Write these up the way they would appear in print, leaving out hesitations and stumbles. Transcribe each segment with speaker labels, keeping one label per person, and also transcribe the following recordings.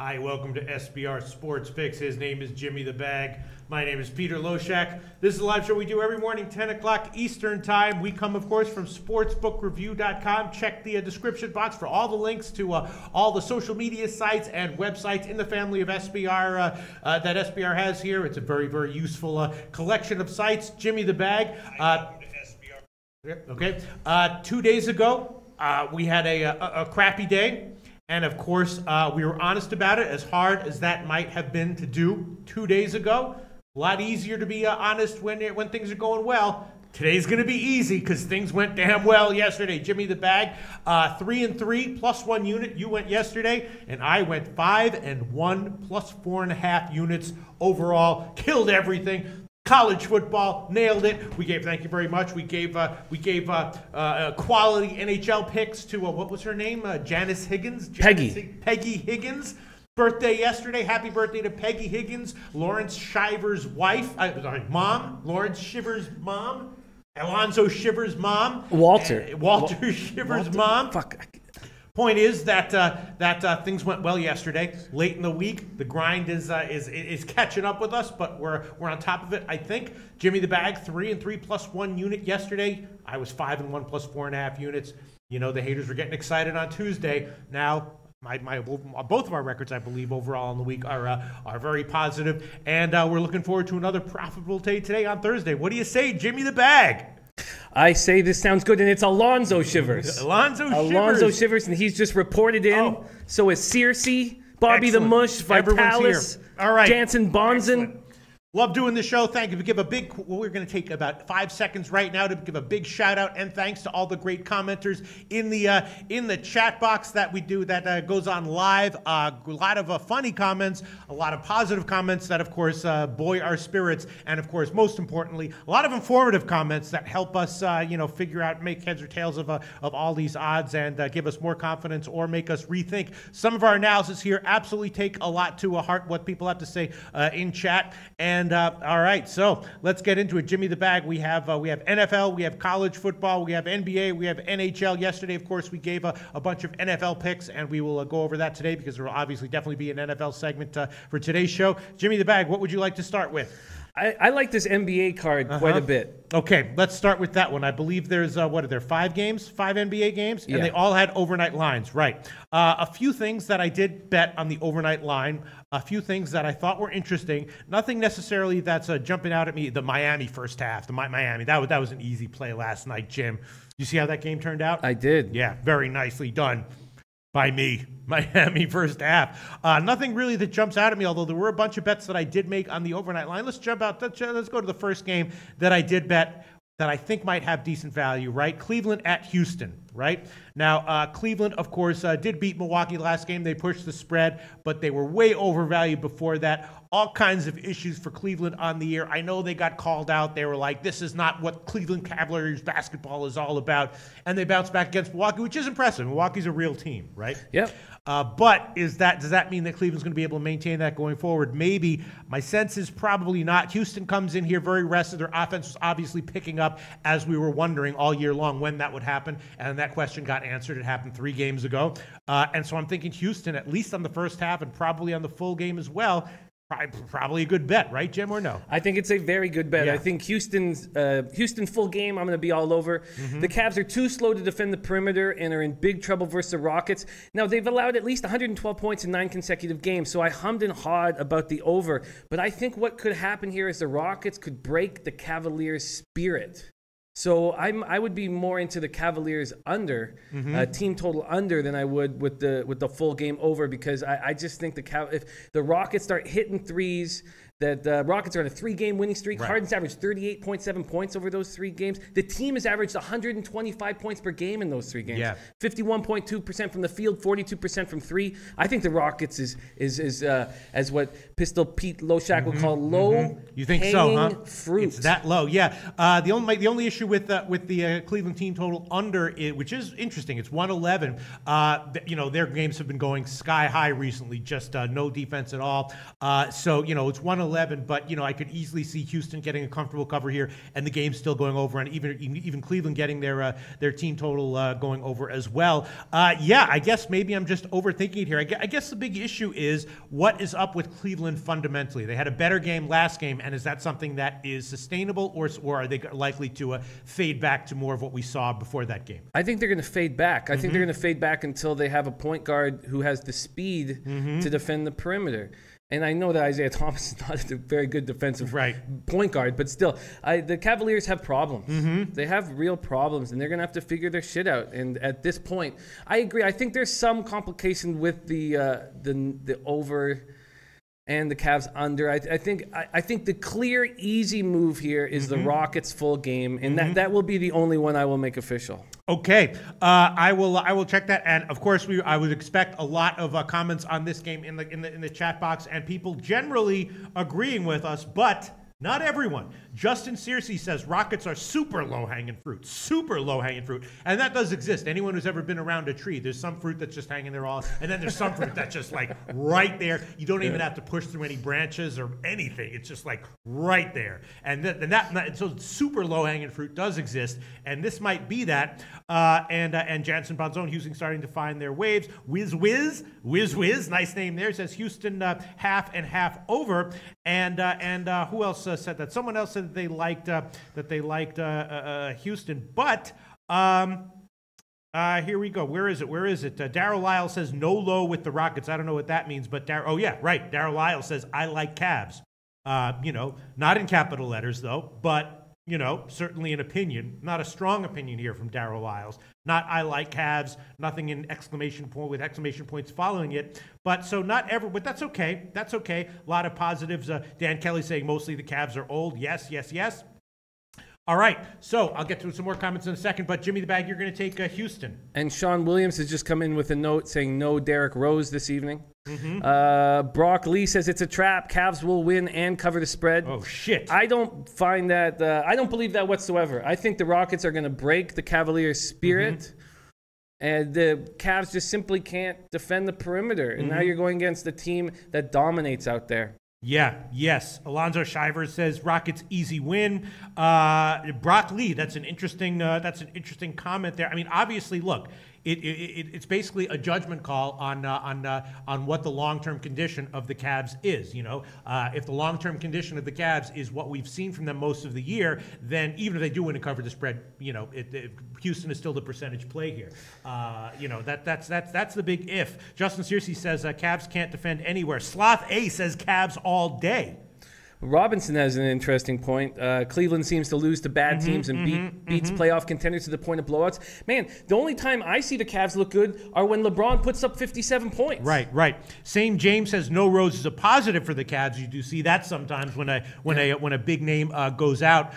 Speaker 1: Hi, welcome to SBR Sports Picks. His name is Jimmy the Bag. My name is Peter Loshak. This is a live show we do every morning, 10 o'clock Eastern Time. We come, of course, from sportsbookreview.com. Check the description box for all the links to all the social media sites and websites in the family of SBR that SBR has here. It's a very, very useful collection of sites. Jimmy the Bag. Okay. 2 days ago, we had a crappy day. And of course, we were honest about it, as hard as that might have been to do 2 days ago. A lot easier to be honest when things are going well. Today's going to be easy because things went damn well yesterday. Jimmy the Bag, 3-3 plus 1 unit. You went yesterday, and I went 5-1 plus 4.5 units overall. Killed everything. College football, nailed it. Thank you very much. We gave quality NHL picks to what was her name? Janice Higgins. Peggy Higgins. Birthday yesterday. Happy birthday to Peggy Higgins, Lawrence Shiver's wife. Mom. Lawrence Shiver's mom. Alonzo Shiver's mom. Walter Shiver's mom.
Speaker 2: Fuck.
Speaker 1: Point is that things went well yesterday. Late in the week, the grind is catching up with us, but we're on top of it. I think Jimmy the Bag 3-3 plus 1 unit yesterday. I was 5-1 plus 4.5 units. You know, the haters were getting excited on Tuesday. Now both of our records, I believe, overall in the week are very positive, and we're looking forward to another profitable day today on Thursday. What do you say, Jimmy the Bag?
Speaker 2: I say this sounds good, and it's Alonzo Shivers.
Speaker 1: Alonzo
Speaker 2: Shivers, and he's just reported in. Oh. So is Searcy, Bobby
Speaker 1: Excellent.
Speaker 2: the Mush, Vitalis,
Speaker 1: all right.
Speaker 2: Jansen Bonzen.
Speaker 1: Love doing the show. Thank you. We're going to take about 5 seconds right now to give a big shout out and thanks to all the great commenters in the chat box that we do that goes on live. A lot of funny comments, a lot of positive comments that, of course, buoy our spirits, and of course, most importantly, a lot of informative comments that help us, figure out, make heads or tails of all these odds and give us more confidence or make us rethink some of our analysis here. Absolutely take a lot to heart what people have to say in chat. And all right, so let's get into it. Jimmy the Bag. We have NFL, we have college football, we have NBA, we have NHL. Yesterday, of course, we gave a bunch of NFL picks, and we will go over that today because there will obviously definitely be an NFL segment for today's show. Jimmy the Bag, what would you like to start with?
Speaker 2: I like this NBA card quite a bit.
Speaker 1: Okay, let's start with that one. I believe there's, 5 games? 5 NBA games?
Speaker 2: Yeah.
Speaker 1: And they all had overnight lines, right. A few things that I did bet on the overnight line, a few things that I thought were interesting. Nothing necessarily that's jumping out at me. The Miami first half, Miami, that was an easy play last night, Jim. You see how that game turned out?
Speaker 2: I did.
Speaker 1: Yeah, very nicely done by me. Miami first half. Nothing really that jumps out at me, although there were a bunch of bets that I did make on the overnight line. Let's jump out. Let's go to the first game that I did bet that I think might have decent value, right? Cleveland at Houston, right? Now, Cleveland, of course, did beat Milwaukee last game. They pushed the spread, but they were way overvalued before that. All kinds of issues for Cleveland on the year. I know they got called out. They were like, this is not what Cleveland Cavaliers basketball is all about. And they bounced back against Milwaukee, which is impressive. Milwaukee's a real team, right?
Speaker 2: Yep.
Speaker 1: But does that mean that Cleveland's going to be able to maintain that going forward? Maybe. My sense is probably not. Houston comes in here very rested. Their offense was obviously picking up, as we were wondering all year long when that would happen. And that question got answered. It happened 3 games ago. And so I'm thinking Houston, at least on the first half and probably on the full game as well, probably a good bet, right, Jim, or no?
Speaker 2: I think it's a very good bet.
Speaker 1: Yeah.
Speaker 2: I think Houston full game, I'm going to be all over. The Cavs are too slow to defend the perimeter and are in big trouble versus the Rockets. Now, they've allowed at least 112 points in 9 consecutive games, so I hummed and hawed about the over. But I think what could happen here is the Rockets could break the Cavaliers' spirit. So I would be more into the Cavaliers under, team total under, than I would with the full game over, because I just think if the Rockets start hitting threes, that the Rockets are on a 3-game winning streak.
Speaker 1: Right.
Speaker 2: Harden's averaged 38.7 points over those 3 games. The team has averaged 125 points per game in those 3 games.
Speaker 1: Yeah.
Speaker 2: 51.2% from the field, 42% from 3. I think the Rockets is as what Pistol Pete Loshak would call low.
Speaker 1: You think so, huh?
Speaker 2: Fruit.
Speaker 1: It's that low, yeah. The only issue with the Cleveland team total under, which is interesting, it's 111. Their games have been going sky high recently, just no defense at all. So it's 111. 111, but I could easily see Houston getting a comfortable cover here, and the game still going over, and even Cleveland getting their team total going over as well. Yeah, I guess maybe I'm just overthinking it here. I guess the big issue is what is up with Cleveland fundamentally. They had a better game last game, and is that something that is sustainable, or are they likely to fade back to more of what we saw before that game?
Speaker 2: I think they're going to fade back. I think they're going to fade back until they have a point guard who has the speed to defend the perimeter. And I know that Isaiah Thomas is not a very good defensive point guard, but still, the Cavaliers have problems. They have real problems, and they're going to have to figure their shit out. And at this point, I agree. I think there's some complication with the over and the Cavs under. I think the clear, easy move here is the Rockets full game, and that will be the only one I will make official.
Speaker 1: Okay, I will check that, and of course I would expect a lot of comments on this game in the chat box, and people generally agreeing with us, but not everyone. Justin Searcy says Rockets are super low-hanging fruit, and that does exist. Anyone who's ever been around a tree, there's some fruit that's just hanging there all, and then there's some fruit that's just like right there. You don't even have to push through any branches or anything. It's just like right there, and so super low-hanging fruit does exist, and this might be that. And Jansen Bonzone, Houston starting to find their waves. Whiz, nice name there. Says Houston half and half over, and who else said that? Someone else said that they liked Houston, but here we go. Where is it? Darryl Lyle says no low with the Rockets. I don't know what that means, but Darryl Lyle says I like Cavs. Not in capital letters though, but certainly an opinion, not a strong opinion here from Darryl Lyles. Not I like Cavs, nothing in exclamation point with exclamation points following it. But but that's okay. That's okay. A lot of positives. Dan Kelly saying mostly the Cavs are old. Yes. All right, so I'll get to some more comments in a second, but Jimmy the Bag, you're going to take Houston.
Speaker 2: And Sean Williams has just come in with a note saying no Derrick Rose this evening. Brock Lee says it's a trap. Cavs will win and cover the spread.
Speaker 1: Oh, shit.
Speaker 2: I don't find that, I don't believe that whatsoever. I think the Rockets are going to break the Cavaliers' spirit. And the Cavs just simply can't defend the perimeter. And now you're going against a team that dominates out there.
Speaker 1: Yes. Alonzo Shivers says Rockets easy win. Brock Lee, that's an interesting comment there. I mean, obviously, look, it's basically a judgment call on what the long-term condition of the Cavs is. If the long-term condition of the Cavs is what we've seen from them most of the year, then even if they do win and cover the spread, Houston is still the percentage play here. That's the big if. Justin Searcy says Cavs can't defend anywhere. Sloth A says Cavs all day.
Speaker 2: Robinson has an interesting point. Cleveland seems to lose to bad teams and beats playoff contenders to the point of blowouts. Man, the only time I see the Cavs look good are when LeBron puts up 57 points.
Speaker 1: Right. Same James says no Rose is a positive for the Cavs. You do see that sometimes when a big name goes out.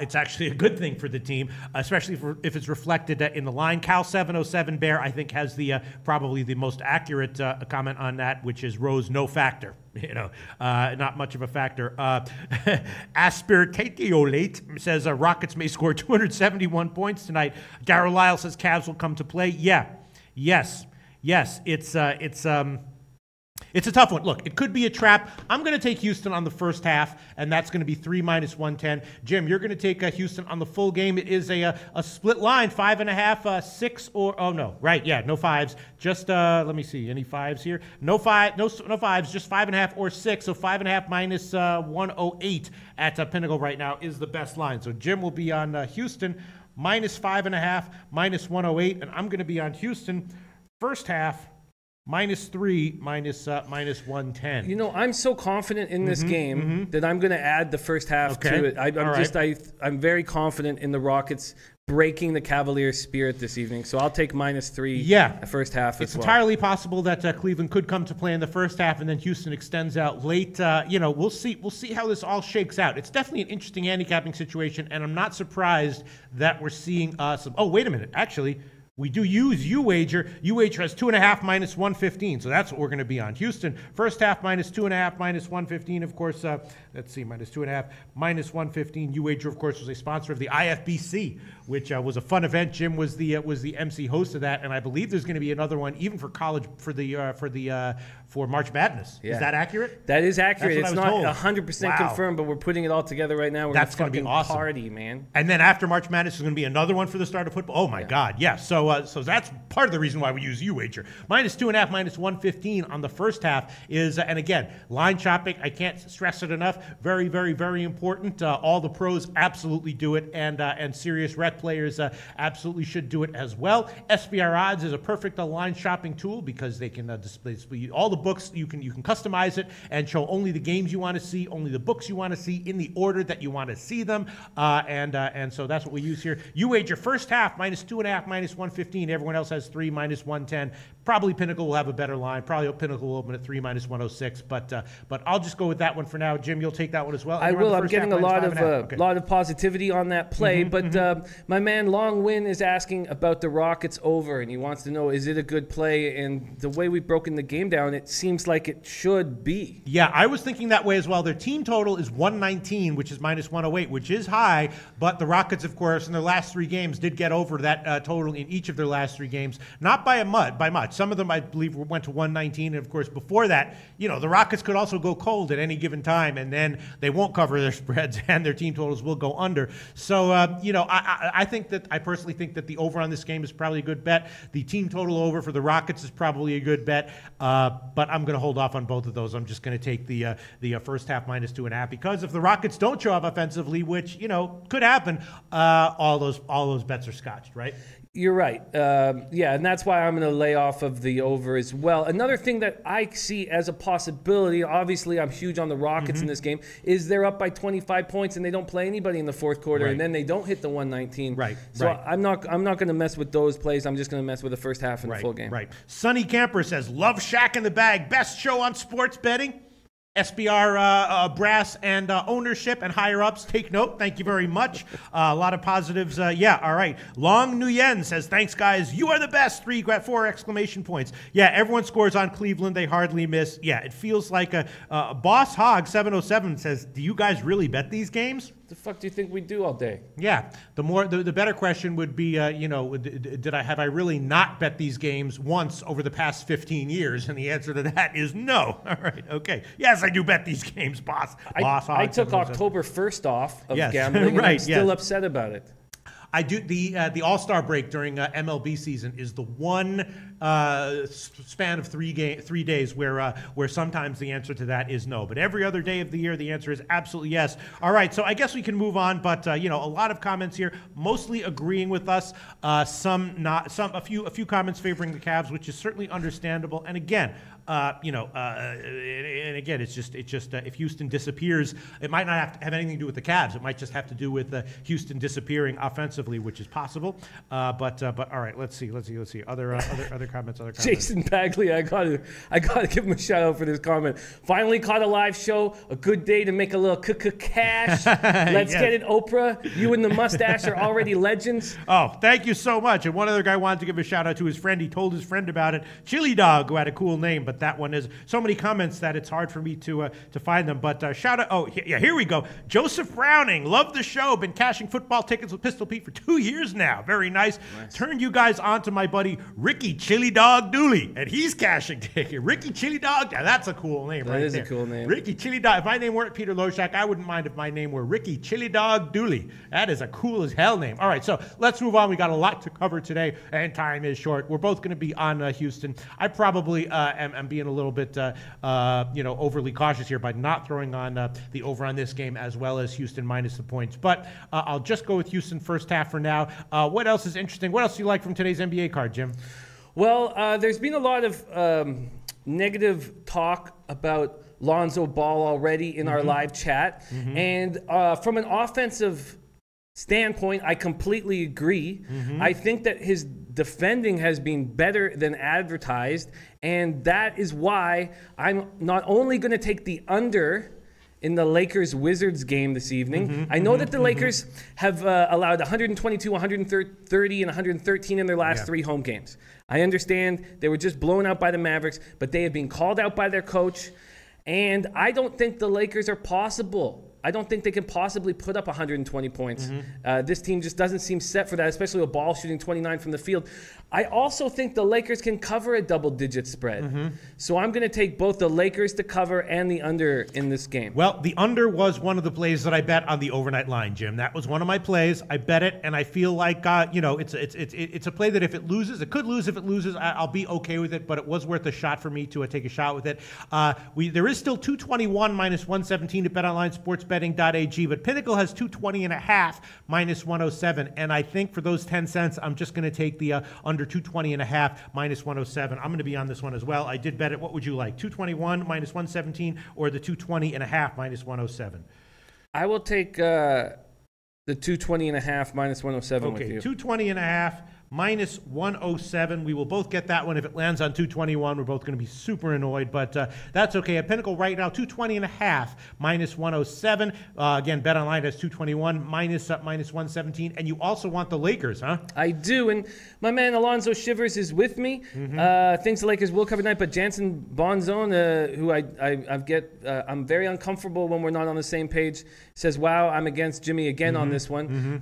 Speaker 1: It's actually a good thing for the team, especially if it's reflected in the line. Cal 707 Bear I think has the probably the most accurate comment on that, which is Rose no factor. Not much of a factor. Aspirtatiolate says Rockets may score 271 points tonight. Darryl Lyle says Cavs will come to play. Yes. It's a tough one. Look, it could be a trap. I'm going to take Houston on the first half, and that's going to be 3 minus 110. Jim, you're going to take Houston on the full game. It is a split line, 5.5, 6, or no fives. Just let me see, any fives here? No fives, just 5.5 or 6. So 5.5 minus 108 at Pinnacle right now is the best line. So Jim will be on Houston minus 5.5, minus 108, and I'm going to be on Houston first half. -3, minus 110.
Speaker 2: I'm so confident in this game that I'm going to add the first half to it. I'm very confident in the Rockets breaking the Cavaliers' spirit this evening. So I'll take -3 the first half as well.
Speaker 1: It's entirely possible that Cleveland could come to play in the first half and then Houston extends out late. We'll see how this all shakes out. It's definitely an interesting handicapping situation, and I'm not surprised that we're seeing some – oh, wait a minute. Actually – We do use UWager. UWager has 2.5 minus 115, so that's what we're going to be on. Houston, first half minus 2.5 minus 115. Of course, let's see, minus 2.5 minus 115. UWager, of course, was a sponsor of the IFBC, which was a fun event. Jim was the MC host of that, and I believe there's going to be another one even for college for March Madness.
Speaker 2: Yeah.
Speaker 1: Is that accurate?
Speaker 2: That is accurate.
Speaker 1: That's
Speaker 2: It's
Speaker 1: what I was
Speaker 2: not
Speaker 1: told.
Speaker 2: 100%
Speaker 1: Wow.
Speaker 2: confirmed, but we're putting it all together right now. We're
Speaker 1: That's going to be awesome.
Speaker 2: Party, man.
Speaker 1: And then after March Madness, there's going to be another one for the start of football. Oh my God, yeah. So that's part of the reason why we use UWager. Minus 2.5, minus 115 on the first half is, and again, line shopping. I can't stress it enough. Very, very, very important. All the pros absolutely do it, and serious rec players absolutely should do it as well. SBR Odds is a perfect line shopping tool because they can display all the books. You can customize it and show only the games you want to see, only the books you want to see in the order that you want to see them, and so that's what we use here. UWager first half minus 2.5, minus 115. Everyone else has 3 minus 110. Probably Pinnacle will have a better line. Probably Pinnacle will open at 3 minus 106. But I'll just go with that one for now. Jim, you'll take that one as well.
Speaker 2: I will. I'm getting a lot of positivity on that play. My man Long Win is asking about the Rockets over, and he wants to know, is it a good play? And the way we've broken the game down, it seems like it should be.
Speaker 1: Yeah, I was thinking that way as well. Their team total is 119, which is minus 108, which is high. But the Rockets, of course, in their last 3 games did get over that total in each of their last 3 games. Not by much. Some of them, I believe, went to 119. And, of course, before that, the Rockets could also go cold at any given time, and then they won't cover their spreads, and their team totals will go under. So, I personally think that the over on this game is probably a good bet. The team total over for the Rockets is probably a good bet, but I'm going to hold off on both of those. I'm just going to take the first half minus 2.5 because if the Rockets don't show up offensively, which could happen, all those bets are scotched, right?
Speaker 2: You're right. And that's why I'm going to lay off of the over as well. Another thing that I see as a possibility, obviously I'm huge on the Rockets in this game, is they're up by 25 points and they don't play anybody in the fourth quarter, and then they don't hit the 119.
Speaker 1: Right.
Speaker 2: So I'm not going to mess with those plays. I'm just going to mess with the first half and the full game.
Speaker 1: Right. Sonny Camper says, love Shack in the Bag. Best show on sports betting. SBR brass and ownership and higher ups, take note. Thank you very much. A lot of positives. All right. Long Nguyen says, thanks, guys. You are the best. 4 exclamation points. Yeah, everyone scores on Cleveland. They hardly miss. Yeah, it feels like Boss Hog 707 says, do you guys really bet these games?
Speaker 2: What the fuck do you think we do all day?
Speaker 1: Yeah, the better question would be, have I really not bet these games once over the past 15 years? And the answer to that is no. All right, okay. Yes, I do bet these games, boss.
Speaker 2: I took October 1st off of gambling, and I'm still upset about it.
Speaker 1: I do the All-Star break during MLB season is the one span of 3 days where sometimes the answer to that is no, but every other day of the year the answer is absolutely yes. All right, so I guess we can move on, but a lot of comments here, mostly agreeing with us, some not, a few comments favoring the Cavs, which is certainly understandable. And again, it's just if Houston disappears, it might not have anything to do with the Cavs. It might just have to do with Houston disappearing offensively, which is possible. But all right, let's see. Other comments.
Speaker 2: Jason Bagley, I gotta give him a shout out for this comment. Finally caught a live show. A good day to make a little cash. Let's get it, Oprah. You and the mustache are already legends.
Speaker 1: Oh, thank you so much. And one other guy wanted to give a shout out to his friend. He told his friend about it. Chili Dog, who had a cool name, but that one is so many comments that it's hard for me to find them. But shout out. Oh, here we go. Joseph Browning, love the show. Been cashing football tickets with Pistol Pete for 2 years now. Very nice. Turned you guys on to my buddy Ricky Chili Dog Dooley, and he's cashing tickets. Ricky Chili Dog. Yeah, that's a cool name, right there.
Speaker 2: That is a cool name.
Speaker 1: Ricky Chili Dog. If my name weren't Peter Loshak, I wouldn't mind if my name were Ricky Chili Dog Dooley. That is a cool as hell name. All right, so let's move on. We got a lot to cover today, and time is short. We're both going to be on Houston. I probably am being a little bit overly cautious here by not throwing on the over on this game as well as Houston minus the points. But I'll just go with Houston first half for now. What else is interesting? What else do you like from today's NBA card, Jim?
Speaker 2: Well, there's been a lot of negative talk about Lonzo Ball already in our live chat. And from an offensive standpoint, I completely agree. I think that his defending has been better than advertised, and that is why I'm not only going to take the under in the Lakers-Wizards game this evening. I know that the Lakers have allowed 122, 130, and 113 in their last 3 home games. I understand they were just blown out by the Mavericks, but they have been called out by their coach, and I don't think the Lakers are possible. I don't think they can possibly put up 120 points. This team just doesn't seem set for that, especially with ball shooting 29 from the field. I also think the Lakers can cover a double-digit spread. So I'm going to take both the Lakers to cover and the under in this game.
Speaker 1: Well, the under was one of the plays that I bet on the overnight line, Jim. That was one of my plays. I bet it, and I feel like it's a play that if it loses, it could lose. If it loses, I'll be okay with it. But it was worth a shot for me to take a shot with it. There is still 221 minus 117 at BetOnline, but Pinnacle has 220.5 minus 107, and I think for those 10 cents, I'm just going to take the under 220.5 minus 107. I'm going to be on this one as well. I did bet it. What would you like? 221 minus 117 or the 220.5 minus 107?
Speaker 2: I will take the 220.5 minus 107 with you.
Speaker 1: 220.5 minus 107. We will both get that one. If it lands on 221, we're both going to be super annoyed, but that's okay. At Pinnacle right now, 220.5 minus 107. Again, BetOnline has 221 minus 117. And you also want the Lakers, huh?
Speaker 2: I do, and my man Alonzo Shivers is with me. Thinks the Lakers will cover tonight, but Jansen Bonzone, who I'm very uncomfortable when we're not on the same page, says, wow, I'm against Jimmy again on this one.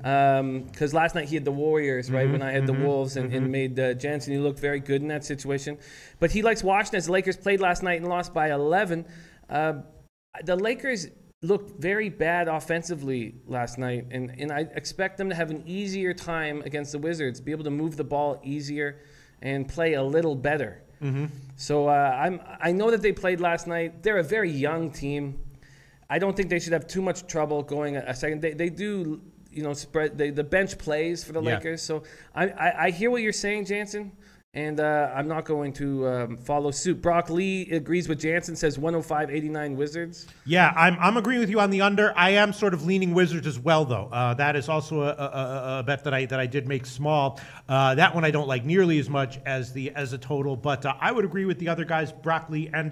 Speaker 2: Because last night he had the Warriors, right, when I had the Wolves, and made Jansen, he looked very good in that situation. But he likes Washington as the Lakers played last night and lost by 11. The Lakers looked very bad offensively last night, and I expect them to have an easier time against the Wizards, be able to move the ball easier and play a little better. So I know that they played last night. They're a very young team. I don't think they should have too much trouble going a second. They do, spread the bench plays for the Lakers. So I hear what you're saying, Jansen, and I'm not going to follow suit. Brock Lee agrees with Jansen, says 105.89 Wizards.
Speaker 1: Yeah, I'm agreeing with you on the under. I am sort of leaning Wizards as well, though. That is also a bet that I did make small. That one I don't like nearly as much as a total, but I would agree with the other guys, Brock Lee and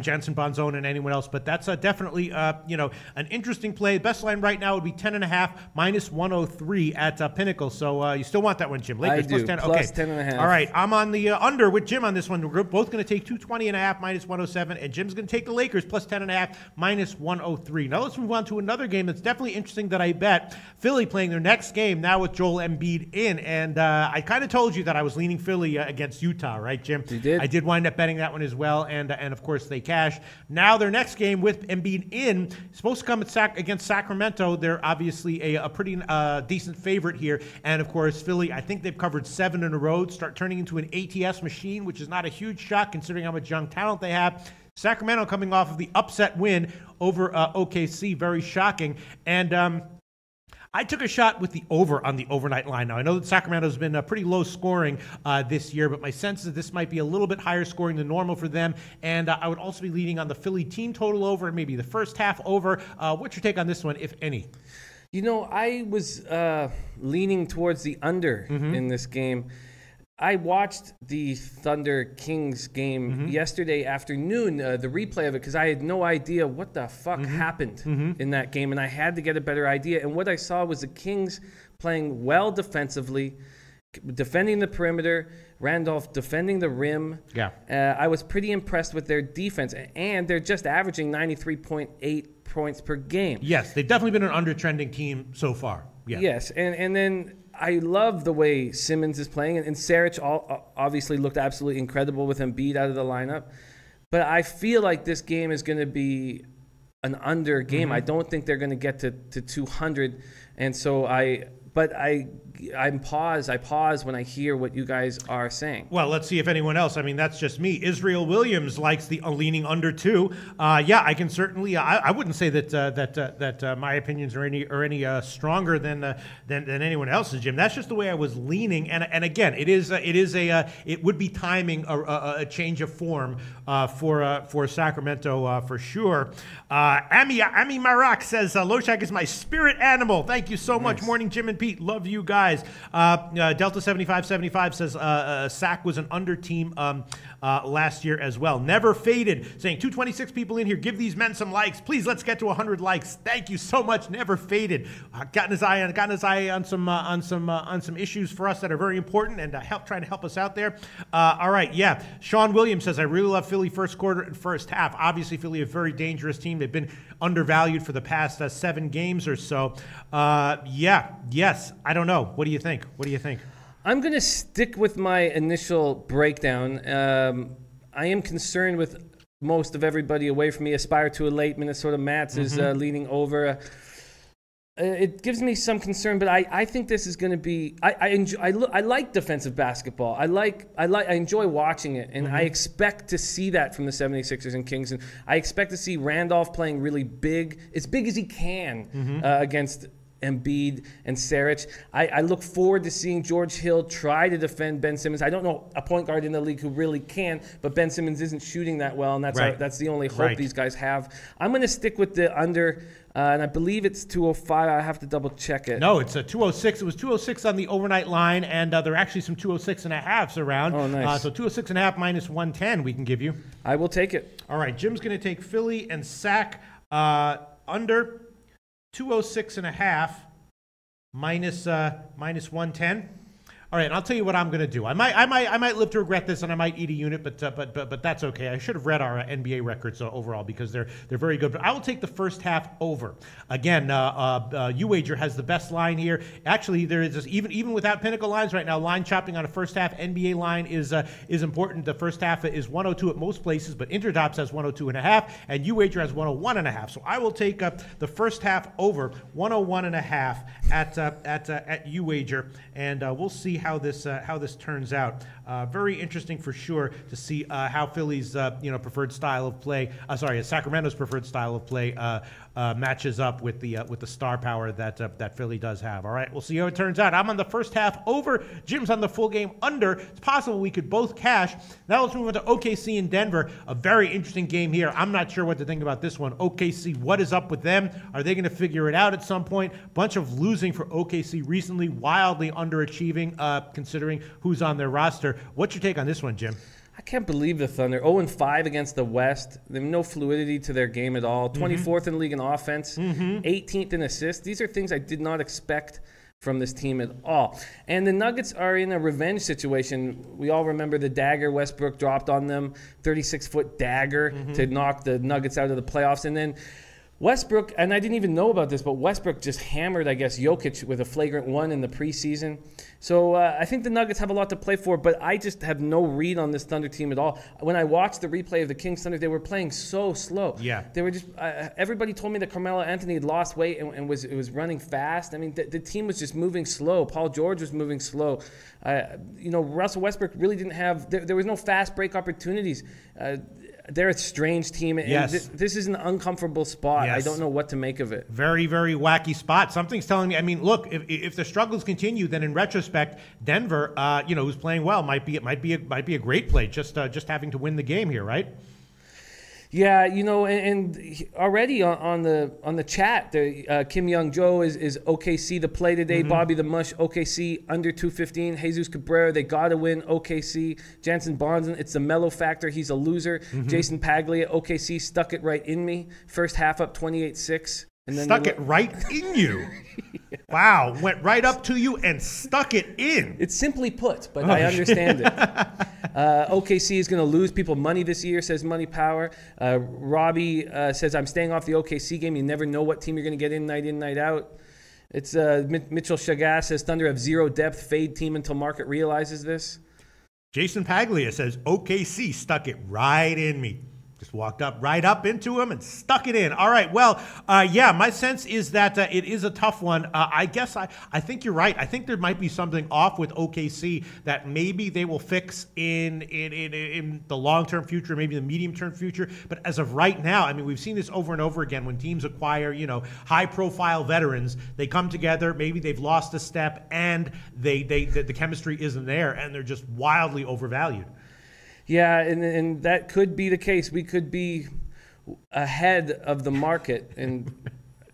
Speaker 1: Jansen Bonzone and anyone else. But that's definitely an interesting play. Best line right now would be 10.5 minus 103 at Pinnacle. So you still want that one, Jim? Lakers
Speaker 2: I do.
Speaker 1: Plus
Speaker 2: 10.
Speaker 1: Okay.
Speaker 2: 10.5.
Speaker 1: All right, I'm on the under with Jim on this one. We're both going to take 220.5 minus 107, and Jim's going to take the Lakers plus 10.5 minus 103. Now let's move on to another game that's definitely interesting that I bet. Philly playing their next game now with Joel Embiid in, and I kind of told you that I was leaning Philly against Utah, right, Jim?
Speaker 2: You did.
Speaker 1: I did wind up betting that one as well, and of course they cashed. Now their next game with Embiid in supposed to come against Sacramento. They're obviously a pretty decent favorite here, and of course Philly, I think they've covered 7 in a row, start turning into an ATS machine, which is not a huge shock considering how much young talent they have. Sacramento coming off of the upset win over OKC, very shocking. And I took a shot with the over on the overnight line. Now, I know that Sacramento's been pretty low scoring this year, but my sense is this might be a little bit higher scoring than normal for them. And I would also be leaning on the Philly team total over and maybe the first half over. What's your take on this one, if any?
Speaker 2: I was leaning towards the under in this game. I watched the Thunder Kings game yesterday afternoon, the replay of it, because I had no idea what the fuck happened in that game, and I had to get a better idea. And what I saw was the Kings playing well defensively, defending the perimeter, Randolph defending the rim. Yeah, I was pretty impressed with their defense, and they're just averaging 93.8 points per game.
Speaker 1: Yes, they've definitely been an under-trending team so far. Yeah.
Speaker 2: Yes, and then I love the way Simmons is playing, and Saric obviously looked absolutely incredible with Embiid out of the lineup. But I feel like this game is going to be an under game. I don't think they're going to get to 200, and so I pause when I hear what you guys are saying.
Speaker 1: Well, let's see if anyone else. I mean, that's just me. Israel Williams likes the leaning under too. Yeah, I can certainly. I wouldn't say that my opinions are any stronger than anyone else's, Jim. That's just the way I was leaning. And again, it would be timing a change of form for Sacramento for sure. Ami Marak says Loshak is my spirit animal. Thank you so much. Morning, Jim and Pete. Love you guys. guys. Delta 7575 says Sac was an under team last year as well. Never Faded saying 226 people in here. Give these men some likes, please. Let's get to 100 likes. Thank you so much. Never Faded. Gotten his eye on some issues for us that are very important and trying to help us out there. All right, yeah. Sean Williams says I really love Philly first quarter and first half. Obviously, Philly a very dangerous team. They've been undervalued for the past 7 games or so. Yes. I don't know. What do you think?
Speaker 2: I'm going to stick with my initial breakdown. I am concerned with most of everybody away from me. Aspire to a late. Minnesota Mats is leaning over. It gives me some concern, but I think this is going to be. I like defensive basketball. I enjoy watching it, and I expect to see that from the 76ers and Kings. And I expect to see Randolph playing really big, as big as he can against Embiid and Saric. I look forward to seeing George Hill try to defend Ben Simmons. I don't know a point guard in the league who really can, but Ben Simmons isn't shooting that well, and that's the only hope these guys have. I'm going to stick with the under, and I believe it's 205. I have to double check it.
Speaker 1: No, it's a 206. It was 206 on the overnight line, and there are actually some 206.5s around. Oh, nice. So 206.5 minus 110 we can give you.
Speaker 2: I will take it.
Speaker 1: All right, Jim's going to take Philly and Sac under 206.5 minus 110. All right, and I'll tell you what I'm going to do. I might live to regret this, and I might eat a unit, but that's okay. I should have read our NBA records overall because they're very good. But I will take the first half over. Again, UWager has the best line here. Actually, there is even without Pinnacle lines right now, line chopping on a first half NBA line is important. The first half is 102 at most places, but Interdops has 102.5, and UWager has 101.5. So I will take the first half over 101.5 at UWager, and we'll see how this turns out. Very interesting for sure to see how Philly's preferred style of play. Sacramento's preferred style of play matches up with the star power that Philly does have. All right, we'll see how it turns out. I'm on the first half over. Jim's on the full game under. It's possible we could both cash. Now let's move on to OKC and Denver. A very interesting game here. I'm not sure what to think about this one. OKC, what is up with them? Are they going to figure it out at some point? Bunch of losing for OKC recently, wildly underachieving considering who's on their roster. What's your take on this one, Jim?
Speaker 2: I can't believe the Thunder. 0-5 against the West. They have no fluidity to their game at all. 24th in league in offense, 18th in assists. These are things I did not expect from this team at all. And the Nuggets are in a revenge situation. We all remember the dagger Westbrook dropped on them, 36-foot dagger to knock the Nuggets out of the playoffs. And then Westbrook, and I didn't even know about this, but Westbrook just hammered, I guess, Jokic with a flagrant 1 in the preseason. So I think the Nuggets have a lot to play for, but I just have no read on this Thunder team at all. When I watched the replay of the Kings Thunder, they were playing so slow. Yeah, they were just. Everybody told me that Carmelo Anthony had lost weight and was running fast. I mean, the team was just moving slow. Paul George was moving slow. Russell Westbrook really didn't have. There was no fast break opportunities. They're a strange team, and this is an uncomfortable spot. Yes. I don't know what to make of it. Very, very wacky spot. Something's telling me. I mean, look, if the struggles continue, then in retrospect, Denver, who's playing well, might be a great play. Just having to win the game here, right? Yeah, and already on the chat, Kim Young Joe is OKC the play today. Bobby the Mush, OKC under 215. Jesus Cabrera, they got to win. OKC. Jansen Bonson, it's the mellow factor. He's a loser. Jason Paglia, OKC stuck it right in me. First half up 28-6. And then stuck it right in you. Yeah. Wow, went right up to you and stuck it in. It's simply put, but I understand it. OKC is going to lose people money this year, says Money Power. Robbie says, I'm staying off the OKC game. You never know what team you're going to get in, night out. It's Mitchell Chagas says, Thunder have zero depth, fade team until market realizes this. Jason Paglia says, OKC stuck it right in me. Just walked right up into him and stuck it in. All right, well, my sense is that it is a tough one. I guess I think you're right. I think there might be something off with OKC that maybe they will fix in the long-term future, maybe the medium-term future. But as of right now, I mean, we've seen this over and over again when teams acquire, high-profile veterans. They come together, maybe they've lost a step, and the chemistry isn't there, and they're just wildly overvalued. Yeah, and that could be the case. We could be ahead of the market, and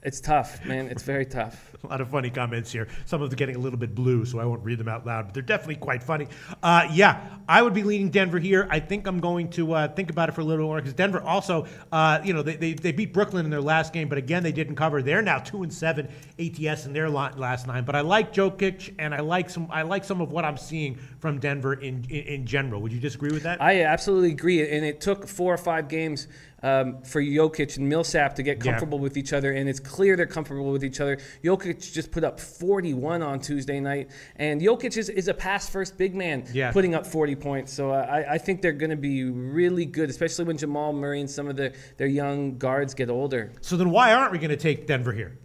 Speaker 2: it's tough, man. It's very tough.
Speaker 1: A lot of funny comments here. Some of them getting a little bit blue, so I won't read them out loud, but they're definitely quite funny. Yeah, I would be leaning Denver here. I think I'm going to think about it for a little more because Denver also, they beat Brooklyn in their last game, but again, they didn't cover. They're now 2-7 ATS in their last 9. But I like Jokic, and I like some of what I'm seeing from Denver in general. Would you disagree with that?
Speaker 2: I absolutely agree, and it took 4 or 5 games for Jokic and Millsap to get comfortable with each other, and it's clear they're comfortable with each other. Jokic just put up 41 on Tuesday night, and Jokic is a pass-first big man putting up 40 points. So I think they're going to be really good, especially when Jamal Murray and some of their young guards get older.
Speaker 1: So then why aren't we going to take Denver here?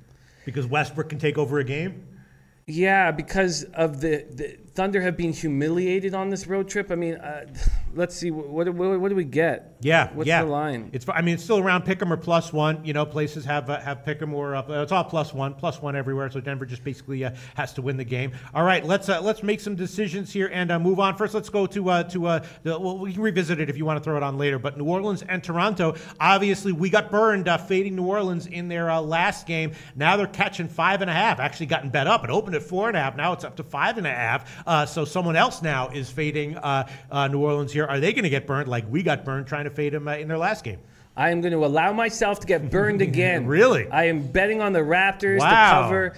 Speaker 1: Because Westbrook can take over a game?
Speaker 2: Yeah, because of the Thunder have been humiliated on this road trip. I mean, let's see, what do we get? What's the line?
Speaker 1: It's still around pick 'em or +1. You know, places have pick 'em or it's all +1 everywhere. So Denver just basically has to win the game. All right, let's make some decisions here and move on. First, let's go to we can revisit it if you want to throw it on later. But New Orleans and Toronto, obviously we got burned fading New Orleans in their last game. Now they're catching 5.5. Actually gotten bet up. It opened at 4.5. Now it's up to 5.5. So someone else now is fading New Orleans here. Are they going to get burned like we got burned trying to fade them in their last game?
Speaker 2: I am going to allow myself to get burned again.
Speaker 1: Really?
Speaker 2: I am betting on the Raptors to cover.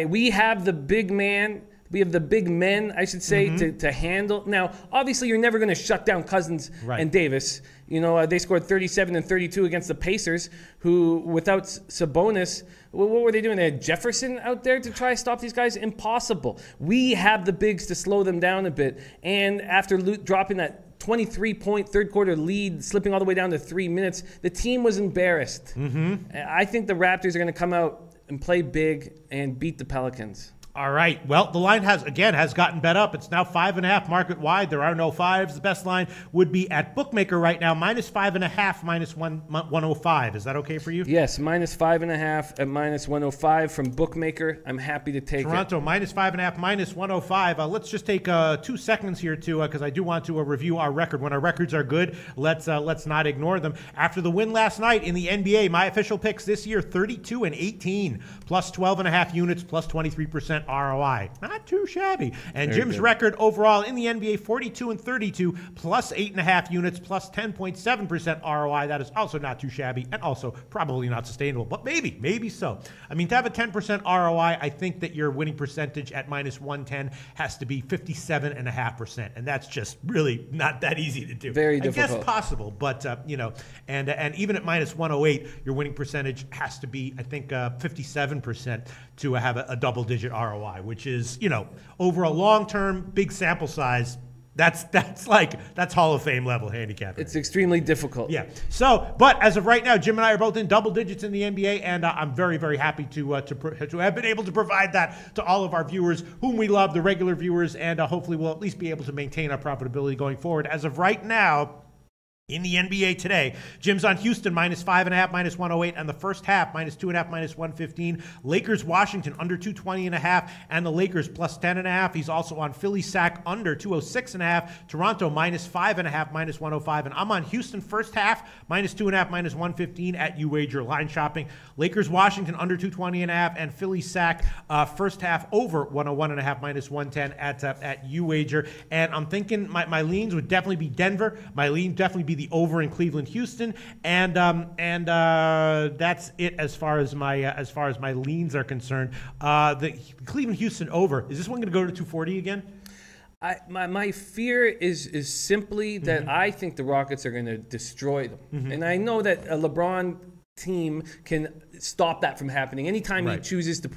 Speaker 2: We have the big man. We have the big men, I should say, to handle. Now, obviously, you're never going to shut down Cousins and Davis. You know, they scored 37 and 32 against the Pacers, who, without Sabonis, what were they doing? They had Jefferson out there to try to stop these guys? Impossible. We have the bigs to slow them down a bit. And after dropping that 23-point third-quarter lead, slipping all the way down to 3 minutes, the team was embarrassed. I think the Raptors are going to come out and play big and beat the Pelicans.
Speaker 1: All right. Well, the line has gotten bet up. It's now 5.5 market wide. There are no 5s. The best line would be at Bookmaker right now, -5.5, -105. Is that okay for you?
Speaker 2: Yes, -5.5 at -105 from Bookmaker. I'm happy to take
Speaker 1: Toronto, -5.5, -105. Let's just take 2 seconds here because I do want to review our record. When our records are good, let's not ignore them. After the win last night in the NBA, my official picks this year, 32 and 18, +12.5 units, +23% ROI. Not too shabby. And
Speaker 2: Very
Speaker 1: Jim's
Speaker 2: good.
Speaker 1: record overall in the NBA, 42 and 32, +8.5 units, +10.7% ROI. That is also not too shabby and also probably not sustainable, but maybe so. I mean, to have a 10% ROI, I think that your winning percentage at -110 has to be 57.5%, and that's just really not that easy to do.
Speaker 2: Very difficult.
Speaker 1: I guess possible, but and even at -108, your winning percentage has to be, I think, 57% to have a double-digit ROI, which is, over a long-term, big sample size, that's Hall of Fame level handicapping.
Speaker 2: It's extremely difficult.
Speaker 1: Yeah. So, but as of right now, Jim and I are both in double digits in the NBA, and I'm very, very happy to have been able to provide that to all of our viewers, whom we love, the regular viewers, and hopefully we'll at least be able to maintain our profitability going forward. As of right now, in the NBA today, Jim's on Houston -5.5, -108, and the first half -2.5, -115. Lakers Washington under 220.5, and the Lakers +10.5. He's also on Philly Sac under 206.5. Toronto -5.5, -105, and I'm on Houston first half -2.5, -115 at UWager line shopping. Lakers Washington under 220.5, and Philly Sac first half over 101.5, -110 at UWager. And I'm thinking my leans would definitely be Denver. My lean definitely be the over in Cleveland, Houston, and that's it as far as my leans are concerned. The Cleveland, Houston over. Is this one going to go to 240 again?
Speaker 2: My fear is simply that I think the Rockets are going to destroy them, and I know that a LeBron team can stop that from happening. Anytime he chooses to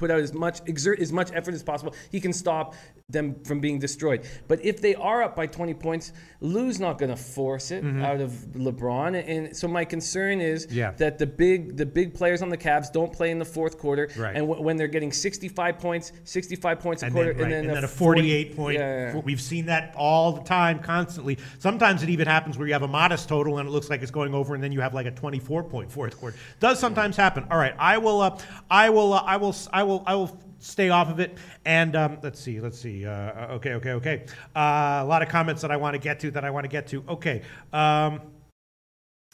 Speaker 2: exert as much effort as possible, he can stop them from being destroyed. But if they are up by 20 points, Lou's not going to force it out of LeBron. And so my concern is that the big players on the Cavs don't play in the fourth quarter. And when they're getting 65 points a quarter, and then
Speaker 1: a 48 point. We've seen that all the time, constantly. Sometimes it even happens where you have a modest total and it looks like it's going over, and then you have like a 24-point fourth quarter. Does sometimes happen. All right, I will stay off of it. And let's see. Okay. A lot of comments that I want to get to. Okay.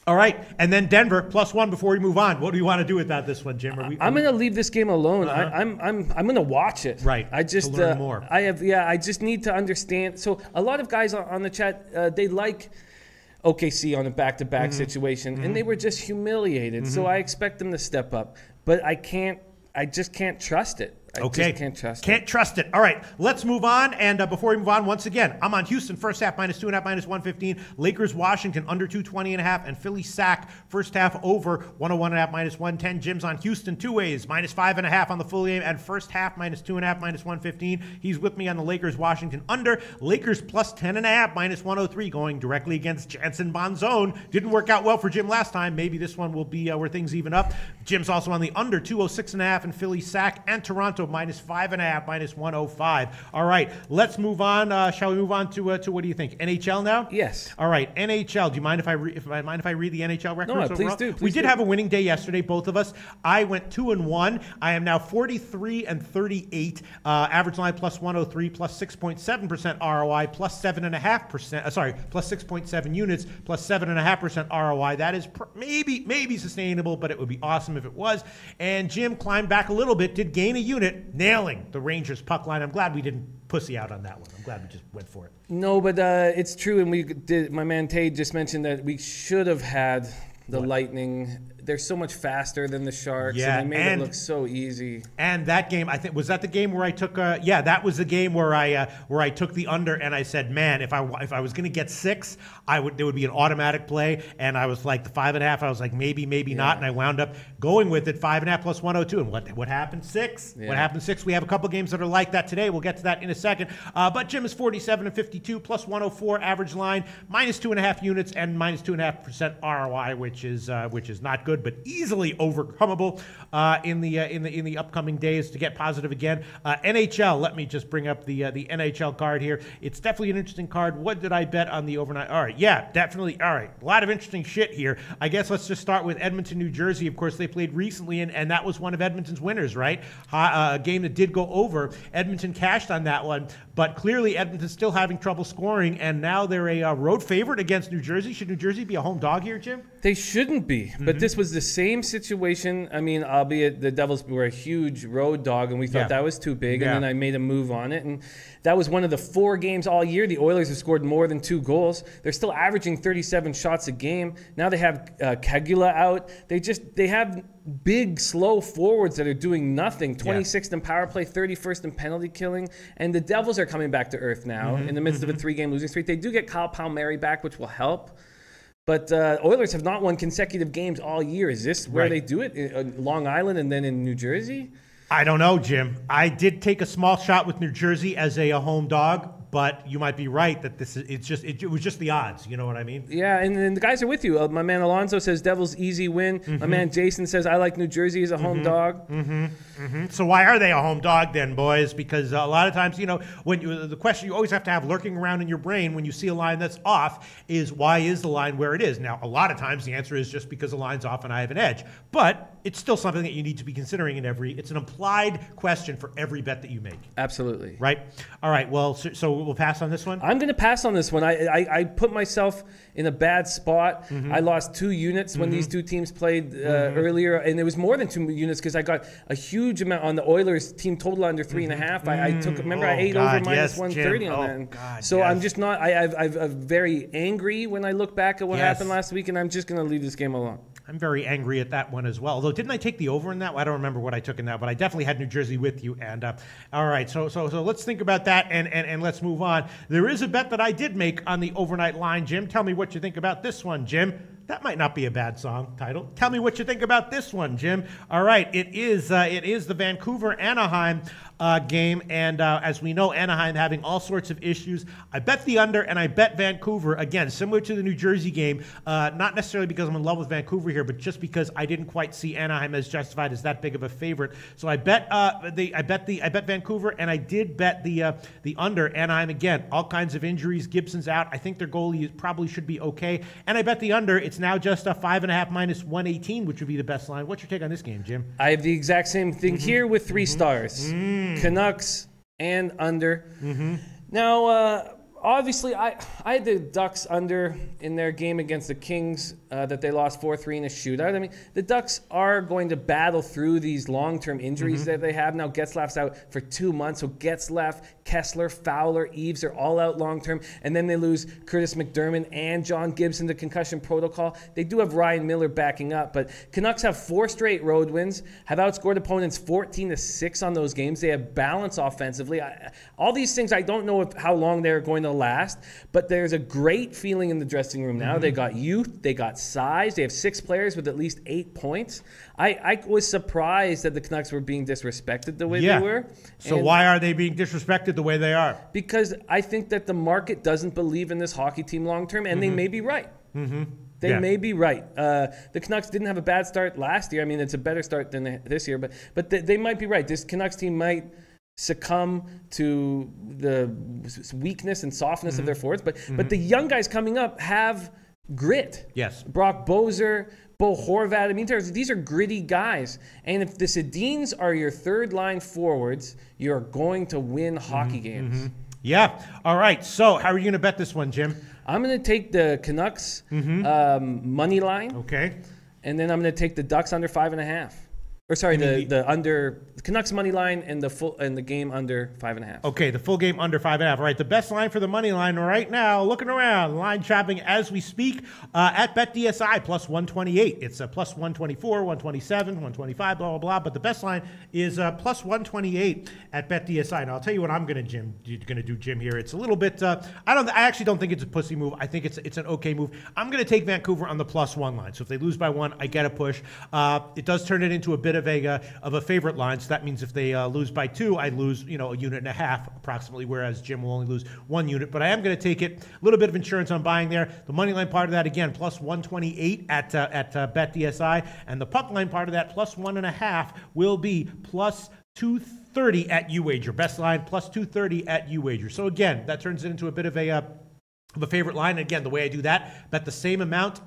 Speaker 1: All right, and then Denver +1 before we move on. What do you want to do with this one, Jim?
Speaker 2: I'm going to leave this game alone. I'm going to watch it.
Speaker 1: Right.
Speaker 2: I just
Speaker 1: to learn more.
Speaker 2: I just need to understand. So a lot of guys on the chat, they like OKC on a back-to-back situation, and they were just humiliated. So I expect them to step up, but I just can't trust it. I just can't trust it.
Speaker 1: Can't trust it. All right, let's move on. And before we move on, once again, I'm on Houston first half -2.5, -115. Lakers Washington under 220.5, and Philly Sac first half over 101.5, -110. Jim's on Houston two ways, -5.5 on the full game, and first half -2.5, -115. He's with me on the Lakers Washington under. Lakers +10.5, -103, going directly against Jansen Bonzone. Didn't work out well for Jim last time. Maybe this one will be where things even up. Jim's also on the under 206.5, and Philly Sac and Toronto -5.5, -105. All right, let's move on. Shall we move on to what do you think? NHL now?
Speaker 2: Yes.
Speaker 1: All right, NHL. Do you mind if I read the NHL records?
Speaker 2: No, please do.
Speaker 1: We did have a winning day yesterday, both of us. I went 2-1. I am now 43-38. Average line +103, +6.7% ROI, +7.5%. +6.7 units, +7.5% ROI. That is maybe sustainable, but it would be awesome if it was. And Jim climbed back a little bit, did gain a unit, nailing the Rangers puck line. I'm glad we didn't pussy out on that one. I'm glad we just went for it.
Speaker 2: No, but it's true, and we did. My man Tate just mentioned that we should have had the Lightning. They're so much faster than the Sharks, and they made it look so easy.
Speaker 1: And that game, I think, was that the game where I took? That was the game where I took the under, and I said, man, if I was going to get 6, there would be an automatic play, and I was like the 5.5. I was like maybe not, and I wound up going with it 5.5 +102. And what happened? 6. Yeah. What happened? 6. We have a couple games that are like that today. We'll get to that in a second. But Jim is 47-52 +104 average line, -2.5 units, and -2.5% ROI, which is not good, but easily overcomable in the upcoming days to get positive again. NHL. Let me just bring up the NHL card here. It's definitely an interesting card. What did I bet on the overnight? All right, yeah, definitely. All right, a lot of interesting shit here. I guess let's just start with Edmonton, New Jersey. Of course, they played recently, and that was one of Edmonton's winners, right? A game that did go over. Edmonton cashed on that one, but clearly Edmonton's still having trouble scoring, and now they're a road favorite against New Jersey. Should New Jersey be a home dog here, Jim?
Speaker 2: They shouldn't be, but this was the same situation. I mean, albeit the Devils were a huge road dog, and we thought that was too big, and then I made a move on it, and that was one of the 4 games all year. The Oilers have scored more than 2 goals. They're still averaging 37 shots a game. Now they have Kegula out. They have big, slow forwards that are doing nothing. 26th in power play, 31st in penalty killing, and the Devils are coming back to earth now in the midst of a 3-game losing streak. They do get Kyle Palmieri back, which will help. But Oilers have not won consecutive games all year. Is this where they do it? In Long Island and then in New Jersey?
Speaker 1: I don't know, Jim. I did take a small shot with New Jersey as a home dog, but you might be right that it was just the odds. You know what I mean?
Speaker 2: Yeah, and the guys are with you. My man Alonzo says Devils easy win. My man Jason says I like New Jersey as a home dog.
Speaker 1: So why are they a home dog then, boys? Because a lot of times, the question you always have to have lurking around in your brain when you see a line that's off is, why is the line where it is? Now, a lot of times the answer is just because the line's off and I have an edge. But it's still something that you need to be considering it's an implied question for every bet that you make.
Speaker 2: Absolutely.
Speaker 1: Right? All right, well, so we'll pass on this one?
Speaker 2: I'm going to pass on this one. I put myself in a bad spot. I lost 2 units when these 2 teams played earlier, and it was more than 2 units because I got a huge amount on the Oilers team total under 3.5. I took. Remember, I ate over -130 on that. So I'm just not. I'm very angry when I look back at what happened last week, and I'm just going to leave this game alone.
Speaker 1: I'm very angry at that one as well. Although, didn't I take the over in that? I don't remember what I took in that, but I definitely had New Jersey with you. And all right, so let's think about that and let's move on. There is a bet that I did make on the overnight line, Jim. Tell me what you think about this one, Jim. That might not be a bad song title. Tell me what you think about this one, Jim. All right, it is the Vancouver-Anaheim game, and as we know, Anaheim having all sorts of issues. I bet the under, and I bet Vancouver, again, similar to the New Jersey game, not necessarily because I'm in love with Vancouver here, but just because I didn't quite see Anaheim as justified as that big of a favorite. So I bet Vancouver, and I did bet the under. Anaheim, again, all kinds of injuries. Gibson's out. I think their goalie probably should be okay, and I bet the under. It's now just a 5.5 -118, which would be the best line. What's your take on this game, Jim?
Speaker 2: I have the exact same thing here with 3 stars. Canucks and under. Now, Obviously, I had the Ducks under in their game against the Kings that they lost 4-3 in a shootout. I mean, the Ducks are going to battle through these long-term injuries that they have. Now, Getzlaf's out for 2 months. So Getzlaf, Kessler, Fowler, Eves are all out long-term. And then they lose Curtis McDermott and John Gibson to concussion protocol. They do have Ryan Miller backing up. But Canucks have 4 straight road wins, have outscored opponents 14-6 on those games. They have balance offensively. All these things, I don't know how long they're going to last, but there's a great feeling in the dressing room now. They got youth, they got size, they have 6 players with at least 8 points. I was surprised that the Canucks were being disrespected the way they were.
Speaker 1: So why are they being disrespected the way they are? Because
Speaker 2: I think that the market doesn't believe in this hockey team long term, and they may be right. They may be right. The Canucks didn't have a bad start last year. I mean, it's a better start than this year, but they might be right. This Canucks team might succumb to the weakness and softness of their forwards. But the young guys coming up have grit.
Speaker 1: Yes.
Speaker 2: Brock Boeser, Bo Horvat. I mean, these are gritty guys. And if the Sedins are your third line forwards, you're going to win hockey games.
Speaker 1: Yeah. All right. So how are you going to bet this one, Jim?
Speaker 2: I'm going to take the Canucks money line.
Speaker 1: Okay.
Speaker 2: And then I'm going to take the Ducks under 5.5. Or sorry, the Canucks money line and the game under 5.5.
Speaker 1: Okay, the full game under 5.5. All right, the best line for the money line right now. Looking around, line shopping as we speak at BetDSI plus 128. It's a plus 124, 127, 125, blah blah blah. But the best line is plus 128 at BetDSI. Now I'll tell you what I'm going to do, Jim. Here, it's a little bit. I actually don't think it's a pussy move. I think it's an okay move. I'm going to take Vancouver on the plus 1 line. So if they lose by 1, I get a push. It does turn it into a bit of a favorite line. So that means if they lose by 2, I lose a unit and a half approximately, whereas Jim will only lose 1 unit. But I am going to take it. A little bit of insurance on buying there. The money line part of that again plus 128 at BetDSI, and the puck line part of that plus 1.5 will be plus 230 at UWager. Best line plus 230 at UWager. So again, that turns it into a bit of a favorite line. And again, the way I do that, bet the same amount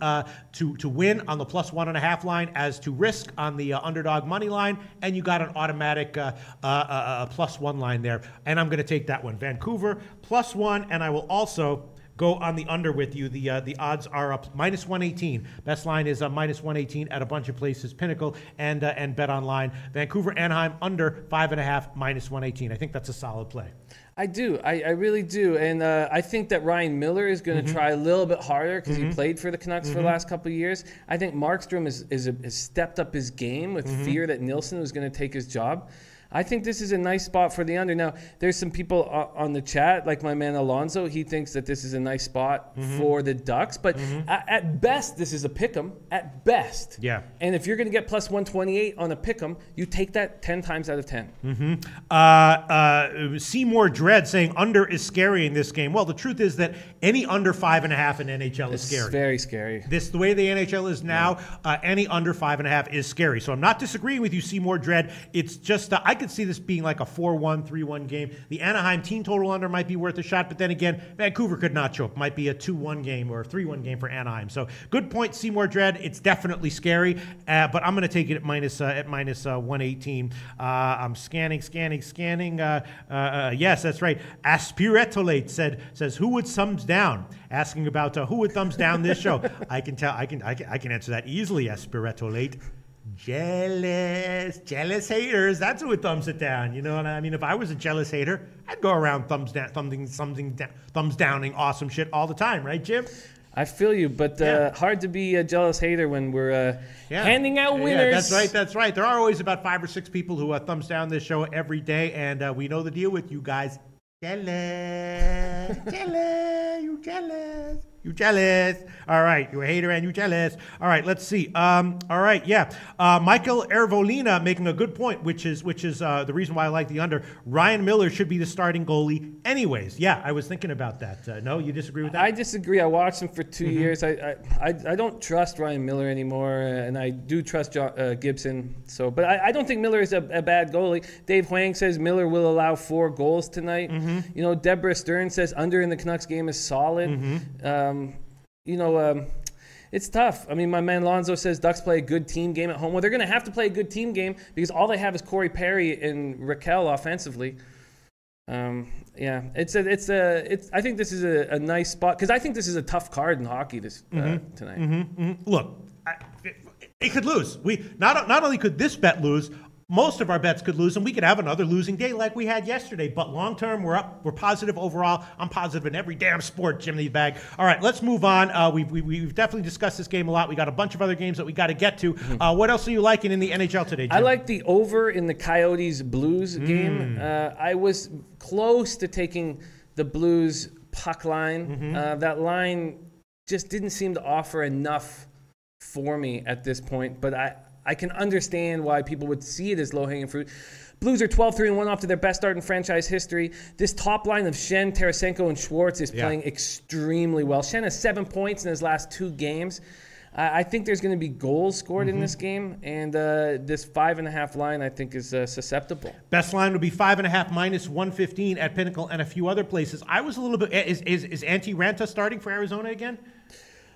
Speaker 1: to win on the plus 1.5 line as to risk on the underdog money line, and you got an automatic plus 1 line there. And I'm going to take that one, Vancouver plus 1, and I will also go on the under with you. The odds are up minus 118. Best line is minus 118 at a bunch of places, Pinnacle and Bet Online. Vancouver, Anaheim under 5.5 minus 118. I think that's a solid play.
Speaker 2: I do. I really do. And I think that Ryan Miller is going to try a little bit harder because he played for the Canucks for the last couple of years. I think Markstrom has stepped up his game with fear that Nilsson was going to take his job. I think this is a nice spot for the under. Now, there's some people on the chat, like my man Alonzo. He thinks that this is a nice spot for the Ducks. But at best, this is a pick'em. At best.
Speaker 1: Yeah.
Speaker 2: And if you're going to get plus 128 on a pick'em, you take that 10 times out of 10.
Speaker 1: Seymour Dredd saying under is scary in this game. Well, the truth is that any under 5.5 in NHL is scary.
Speaker 2: It's very scary.
Speaker 1: The way the NHL is now, any under 5.5 is scary. So I'm not disagreeing with you, Seymour Dredd. It's just I could see this being like a 4-1, 3-1 game. The Anaheim team total under might be worth a shot, but then again, Vancouver could not choke. Might be a 2-1 game or a 3-1 game for Anaheim. So good point, Seymour Dredd. It's definitely scary, but I'm going to take it at minus 118. I'm scanning. Yes, that's right. Aspiretolate says who would thumbs down? Asking about who would thumbs down this show. I can answer that easily. Aspiretolate. Jealous haters. That's who would thumbs it down. You know what I mean? If I was a jealous hater, I'd go around thumbs downing awesome shit all the time, right, Jim?
Speaker 2: I feel you, but hard to be a jealous hater when we're handing out winners.
Speaker 1: Yeah, that's right. There are always about 5 or 6 people who thumbs down this show every day, and we know the deal with you guys. Jealous. You jealous. All right. You're a hater and you jealous. All right. Let's see. All right. Yeah. Michael Ervolina making a good point, which is the reason why I like the under. Ryan Miller should be the starting goalie anyways. Yeah. I was thinking about that. No, you disagree with that?
Speaker 2: I disagree. I watched him for 2 years. I don't trust Ryan Miller anymore, and I do trust Gibson. So, but I don't think Miller is a bad goalie. Dave Huang says Miller will allow 4 goals tonight. You know, Deborah Stern says under in the Canucks game is solid. It's tough. I mean, my man Lonzo says Ducks play a good team game at home. Well, they're going to have to play a good team game because all they have is Corey Perry and Raquel offensively. Yeah, I think this is a nice spot because I think this is a tough card in hockey tonight.
Speaker 1: Look, it could lose. We not only could this bet lose, most of our bets could lose, and we could have another losing day like we had yesterday. But long term, we're up. We're positive overall. I'm positive in every damn sport, Jimmy Bag. All right, let's move on. We've definitely discussed this game a lot. We got a bunch of other games that we got to get to. What else are you liking in the NHL today, Jim?
Speaker 2: I like the over in the Coyotes Blues game. I was close to taking the Blues puck line. That line just didn't seem to offer enough for me at this point, but I can understand why people would see it as low-hanging fruit. Blues are 12-3-1 off to their best start in franchise history. This top line of Schenn, Tarasenko, and Schwartz is playing extremely well. Schenn has 7 points in his last 2 games. I think there's going to be goals scored in this game, and this 5.5 line I think is susceptible. Best
Speaker 1: line would be 5.5 minus 115 at Pinnacle and a few other places. I was a little bit. Is Antti Ranta starting for Arizona again?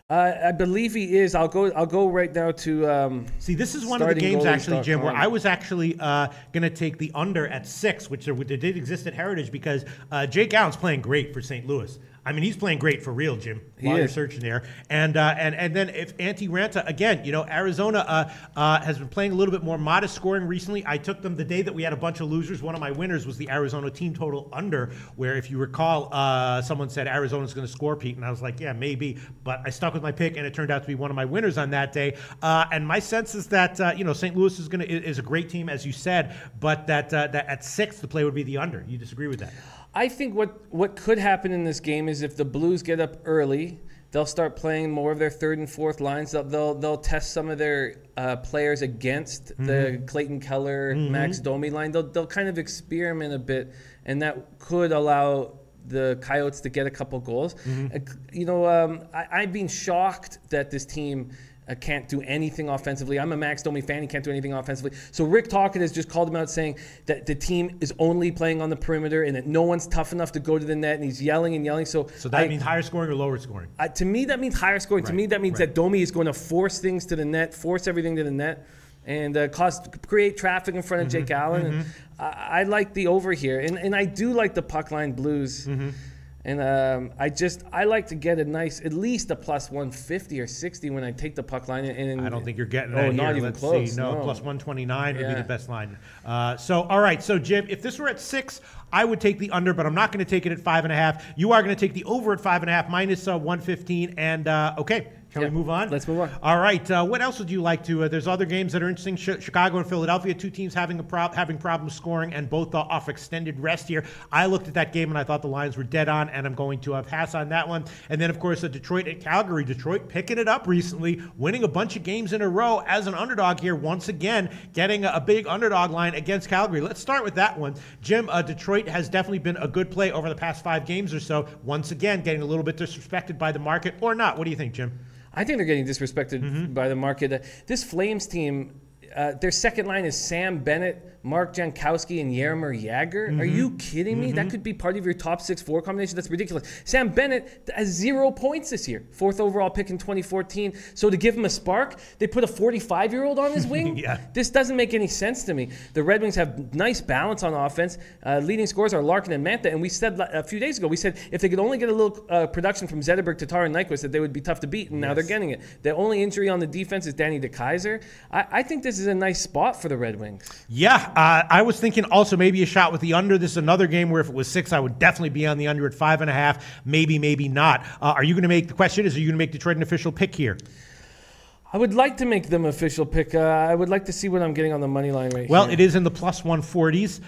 Speaker 2: I believe he is. I'll go right now to
Speaker 1: see. This is one of the games actually, Jim, where I was actually going to take the under at 6, which did exist at Heritage because Jake Allen's playing great for St. Louis. I mean, he's playing great for real, Jim. While you're searching there, and then if Antti Ranta again, Arizona has been playing a little bit more modest scoring recently. I took them the day that we had a bunch of losers. One of my winners was the Arizona team total under, where if you recall, someone said Arizona's going to score, Pete, and I was like, yeah, maybe, but I stuck with my pick, and it turned out to be one of my winners on that day. And my sense is that St. Louis is a great team, as you said, but that at 6 the play would be the under. You disagree with that?
Speaker 2: I think what could happen in this game is if the Blues get up early, they'll start playing more of their 3rd and 4th lines. They'll test some of their players against the Clayton Keller, Max Domi line. They'll kind of experiment a bit, and that could allow the Coyotes to get a couple goals. I've been shocked that this team can't do anything offensively. I'm a Max Domi fan. He can't do anything offensively. So Rick Tocchet has just called him out saying that the team is only playing on the perimeter and that no one's tough enough to go to the net, and he's yelling and yelling. So
Speaker 1: that means higher scoring or lower scoring?
Speaker 2: To me, that means higher scoring. Right. To me, that means that Domi is going to force things to the net, force everything to the net, and create traffic in front of Jake Allen. And I like the over here. And I do like the puck line Blues. And I like to get a nice, at least a plus 150 or 60 when I take the puck line. And
Speaker 1: I don't think you're getting that
Speaker 2: not
Speaker 1: here.
Speaker 2: even close.
Speaker 1: See. No, plus 129 would be the best line. All right. So, Jim, if this were at 6, I would take the under, but I'm not going to take it at 5.5. You are going to take the over at 5.5 minus 115. And okay. Can we move on?
Speaker 2: Let's move on.
Speaker 1: All right. What else would you like to? There's other games that are interesting. Chicago and Philadelphia, 2 teams having problems scoring, and both off extended rest here. I looked at that game and I thought the lines were dead on, and I'm going to pass on that one. And then, of course, Detroit and Calgary. Detroit picking it up recently, winning a bunch of games in a row as an underdog here. Once again, getting a big underdog line against Calgary. Let's start with that one, Jim. Detroit has definitely been a good play over the past 5 games or so. Once again, getting a little bit disrespected by the market, or not? What do you think, Jim?
Speaker 2: I think they're getting disrespected by the market. This Flames team, their second line is Sam Bennett, Mark Jankowski, and Jaromir Jagr. Are you kidding me? That could be part of your top 6 forward combination. That's ridiculous. Sam Bennett has 0 points this year. 4th overall pick in 2014. So to give him a spark, they put a 45-year-old on his wing? This doesn't make any sense to me. The Red Wings have nice balance on offense. Leading scorers are Larkin and Mantha. And we said a few days ago, if they could only get a little production from Zetterberg, Tatar, and Nyquist, that they would be tough to beat. And now they're getting it. The only injury on the defense is Danny DeKeyser. I think this is a nice spot for the Red Wings.
Speaker 1: Yeah. I was thinking also maybe a shot with the under. This is another game where if it was 6, I would definitely be on the under at 5.5. Maybe not. Are you going to make, the question is, are you going to make Detroit an official pick here?
Speaker 2: I would like to make them official pick. I would like to see what I'm getting on the money line right
Speaker 1: here.
Speaker 2: Well,
Speaker 1: it is in the plus 140s.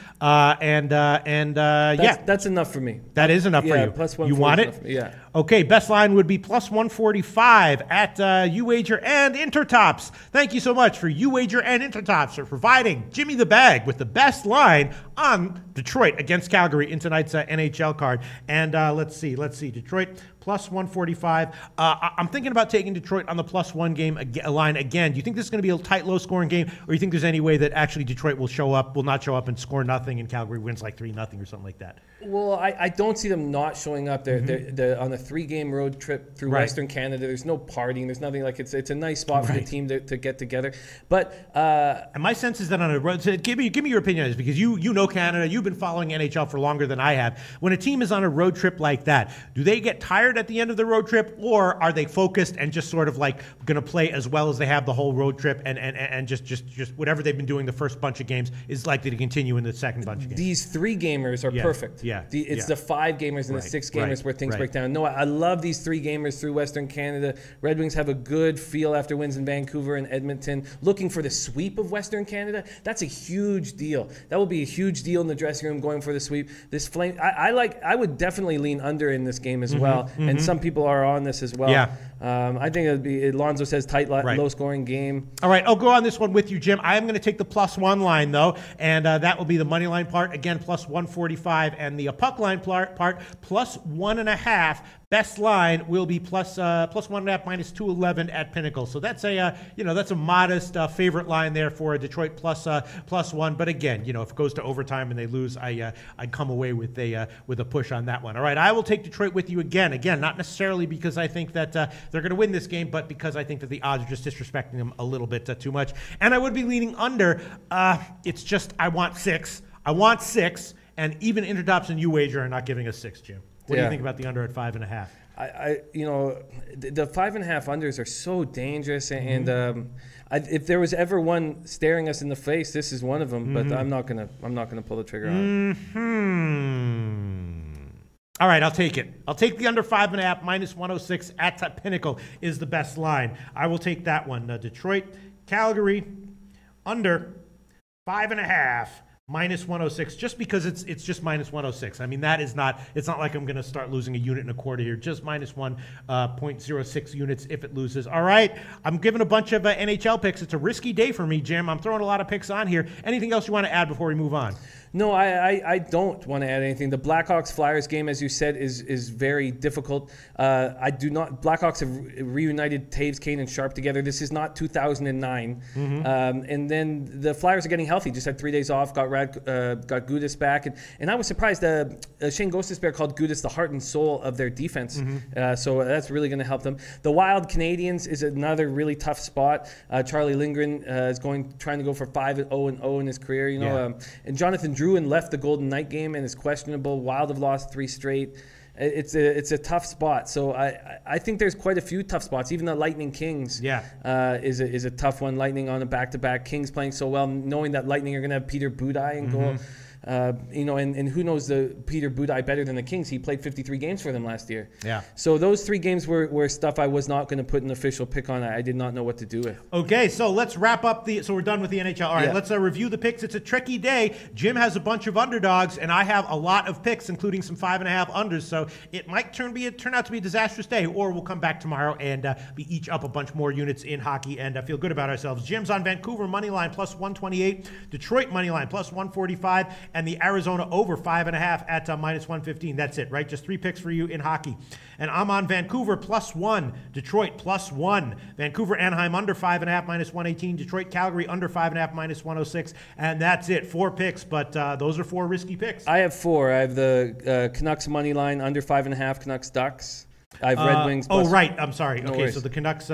Speaker 2: That's enough for me.
Speaker 1: That is enough for you.
Speaker 2: Plus 140.
Speaker 1: You want it?
Speaker 2: Yeah.
Speaker 1: Okay, best line would be plus 145 at UWager and Intertops. Thank you so much for UWager and Intertops for providing Jimmy the Bag with the best line on Detroit against Calgary in tonight's NHL card. And let's see. Detroit plus 145. I'm thinking about taking Detroit on the +1 game line again. Do you think this is going to be a tight, low-scoring game, or do you think there's any way that actually Detroit will not show up and score nothing, and Calgary wins like 3-0 or something like that?
Speaker 2: Well, I don't see them not showing up. They're on a 3-game road trip through Western Canada. There's no partying. There's nothing like it's a nice spot for the team to get together. But
Speaker 1: and my sense is that on a road, so give me your opinion on this, because you know Canada. You've been following NHL for longer than I have. When a team is on a road trip like that, do they get tired at the end of the road trip, or are they focused and just sort of like going to play as well as they have the whole road trip, and just whatever they've been doing the first bunch of games is likely to continue in the second bunch of games?
Speaker 2: These 3-gamers are perfect.
Speaker 1: Yeah.
Speaker 2: It's the 5-gamers and the 6-gamers where things break down. No, I love these 3-gamers through Western Canada. Red Wings have a good feel after wins in Vancouver and Edmonton. Looking for the sweep of Western Canada, that's a huge deal. That will be a huge deal in the dressing room going for the sweep. This flame, I would definitely lean under in this game as well, and some people are on this as well.
Speaker 1: Yeah.
Speaker 2: I think it'll be, Alonzo says, tight, low-scoring game.
Speaker 1: All right, I'll go on this one with you, Jim. I'm going to take the +1 line, though, and that will be the money line part. Again, plus 145, and the puck line part, plus 1.5. Best line will be plus 1.5 minus 211 at Pinnacle. So that's that's a modest favorite line there for Detroit plus 1. But again, if it goes to overtime and they lose, I come away with a push on that one. All right, I will take Detroit with you again. Again, not necessarily because I think that they're going to win this game, but because I think that the odds are just disrespecting them a little bit too much. And I would be leaning under. It's just I want 6. I want 6, and even Interdops and UWager are not giving us 6, Jim. What do you think about the under at 5.5?
Speaker 2: The 5.5 unders are so dangerous, and if there was ever one staring us in the face, this is one of them. But I'm not gonna pull the trigger on it.
Speaker 1: All right, I'll take it. I'll take the under 5.5 minus 106 at Pinnacle is the best line. I will take that one. Detroit, Calgary, under 5.5. Minus 106, just because it's just minus 106. I mean, it's not like I'm going to start losing a unit and a quarter here. Just minus 1.06 units if it loses. All right, I'm giving a bunch of NHL picks. It's a risky day for me, Jim. I'm throwing a lot of picks on here. Anything else you want to add before we move on?
Speaker 2: No, I don't want to add anything. The Blackhawks-Flyers game, as you said, is very difficult. Blackhawks have reunited Taves, Kane, and Sharp together. This is not 2009. And then the Flyers are getting healthy. Just had 3 days off. Got Gudas back, and I was surprised. Shane Gostisbehere called Gudas the heart and soul of their defense. So that's really going to help them. The Wild Canadians is another really tough spot. Charlie Lindgren is trying to go for 5-0-0 in his career. And Jonathan Drouin left the Golden Knight game and is questionable. Wild have lost 3 straight. It's a tough spot. So I think there's quite a few tough spots. Even the Lightning Kings is a tough one. Lightning on a back-to-back. Kings playing so well, knowing that Lightning are going to have Peter Budaj in goal. And who knows the Peter Budaj better than the Kings? He played 53 games for them last year.
Speaker 1: Yeah.
Speaker 2: So those 3 games were stuff I was not going to put an official pick on. I did not know what to do with.
Speaker 1: Okay, so let's wrap up so we're done with the NHL. All right, let's review the picks. It's a tricky day. Jim has a bunch of underdogs, and I have a lot of picks, including some 5.5 unders. So it might turn out to be a disastrous day, or we'll come back tomorrow and be each up a bunch more units in hockey and feel good about ourselves. Jim's on Vancouver money line plus 128, Detroit money line plus 145, and the Arizona over 5.5 at minus 115. That's it, right? Just 3 picks for you in hockey. And I'm on Vancouver plus 1, Detroit plus 1, Vancouver Anaheim under 5.5 minus 118, Detroit Calgary under 5.5 minus 106, and that's it. 4 picks, but those are 4 risky picks.
Speaker 2: I have 4. I have the Canucks money line under 5.5, Canucks Ducks. I have Red Wings.
Speaker 1: Oh, right. I'm sorry.
Speaker 2: No
Speaker 1: okay,
Speaker 2: worries.
Speaker 1: so the Canucks,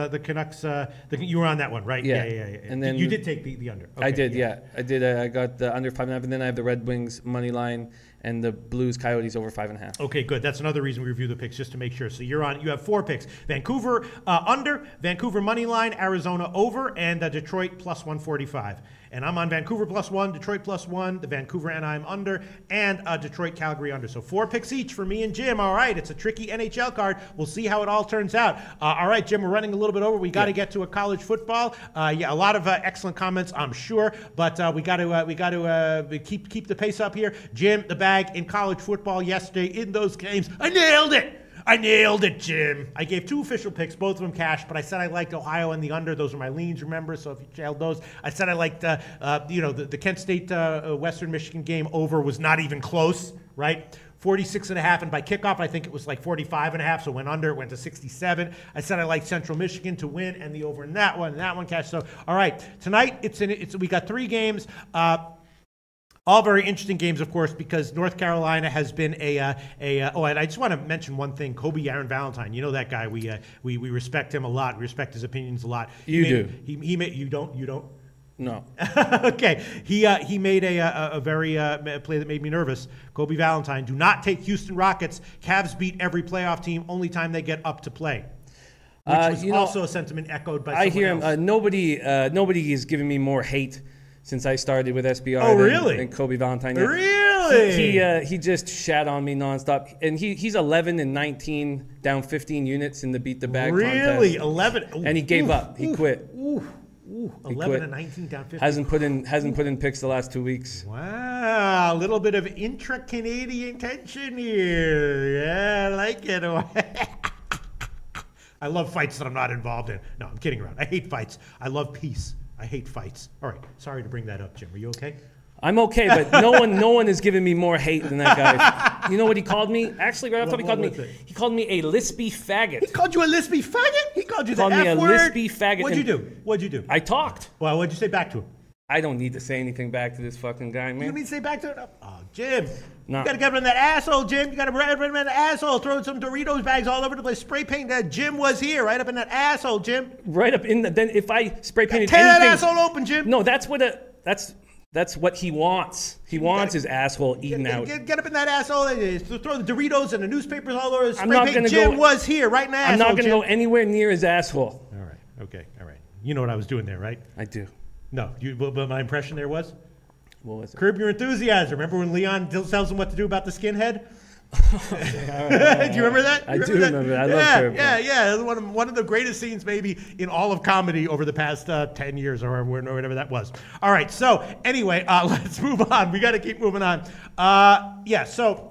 Speaker 1: you were on that one, right?
Speaker 2: Yeah.
Speaker 1: And then you did take the under. Okay,
Speaker 2: I did, yeah. I did. I got the under 5.5, and then I have the Red Wings money line and the Blues Coyotes over 5.5.
Speaker 1: Okay, good. That's another reason we review the picks, just to make sure. So you have 4 picks: Vancouver under, Vancouver money line, Arizona over, and Detroit plus 145. And I'm on Vancouver plus 1, Detroit plus 1, the Vancouver Anaheim under, and Detroit Calgary under. So 4 picks each for me and Jim. All right, it's a tricky NHL card. We'll see how it all turns out. All right, Jim, we're running a little bit over. We got to get to a college football. A lot of excellent comments, I'm sure, but we got to keep the pace up here. Jim, the bag in college football yesterday in those games. I nailed it, Jim. I gave 2 official picks, both of them cash, but I said I liked Ohio and the under. Those are my leans, remember? So if you jailed those, I said I liked the Kent State Western Michigan game over was not even close, right? 46.5, and by kickoff, I think it was like 45.5, so went under, it went to 67. I said I like Central Michigan to win, and the over in that one cashed. So, all right, tonight, we got 3 games. All very interesting games, of course, because North Carolina has been and I just want to mention one thing. Kobe Aaron Valentine, you know that guy. We respect him a lot. We respect his opinions a lot. You don't? You don't?
Speaker 2: No.
Speaker 1: Okay. He made a very play that made me nervous. Kobe Valentine, do not take Houston Rockets. Cavs beat every playoff team, only time they get up to play. Which was also a sentiment echoed by someone else. I hear him.
Speaker 2: Nobody is giving me more hate since I started with SBR than Kobe Valentine. Yeah.
Speaker 1: Really?
Speaker 2: He just shat on me nonstop. And he's 11 and 19 down 15 units in the beat the bag contest.
Speaker 1: Really? 11? Ooh,
Speaker 2: and he gave up. He quit.
Speaker 1: 11 and 19 down 15.
Speaker 2: Hasn't put in picks the last 2 weeks.
Speaker 1: Wow, a little bit of intra-Canadian tension here. Yeah, I like it. I love fights that I'm not involved in. No, I'm kidding around. I hate fights. I love peace. I hate fights. All right. Sorry to bring that up, Jim. Are you okay?
Speaker 2: I'm okay, but no one is giving me more hate than that guy. You know what he called me? Actually, right off the top, he called me a lispy faggot.
Speaker 1: He called you a lispy faggot? He called you the F word?
Speaker 2: He called me a lispy faggot.
Speaker 1: What'd you do?
Speaker 2: I talked.
Speaker 1: Well, what'd you say back to him?
Speaker 2: I don't need to say anything back to this fucking guy, man.
Speaker 1: You need to say back to him? Oh, Jim.
Speaker 2: No.
Speaker 1: You got to get him in that asshole, Jim. You got to rip him in the asshole. Throw some Doritos bags all over the place. Spray paint that Jim was here, right up in that asshole, Jim.
Speaker 2: Right up in the... Then if I spray painted
Speaker 1: tear
Speaker 2: anything...
Speaker 1: that asshole open, Jim.
Speaker 2: No, that's what he wants. He wants his asshole eaten out.
Speaker 1: Get up in that asshole. Throw the Doritos and the newspapers all over. Spray paint Jim was here, right in the asshole,
Speaker 2: I'm not going to go anywhere near his asshole.
Speaker 1: All right. Okay. All right. You know what I was doing there, right?
Speaker 2: I do.
Speaker 1: No. But my impression there was?
Speaker 2: What was it?
Speaker 1: Curb Your Enthusiasm. Remember when Leon tells him what to do about the skinhead? Do you remember that?
Speaker 2: I do remember that. I love Curb.
Speaker 1: Yeah. One of the greatest scenes maybe in all of comedy over the past 10 years or whatever that was. All right. So anyway, let's move on. We got to keep moving on. So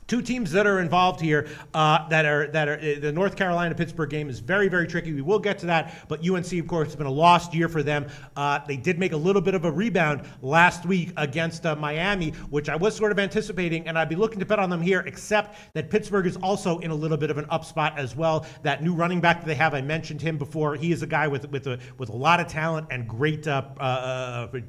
Speaker 1: 2 teams that are involved here that are the North Carolina Pittsburgh game is very, very tricky. We will get to that, but UNC, of course, has been a lost year for them. They did make a little bit of a rebound last week against Miami, which I was sort of anticipating, and I'd be looking to bet on them here, except that Pittsburgh is also in a little bit of an up spot as well. That new running back that they have, I mentioned him before. He is a guy with a lot of talent and great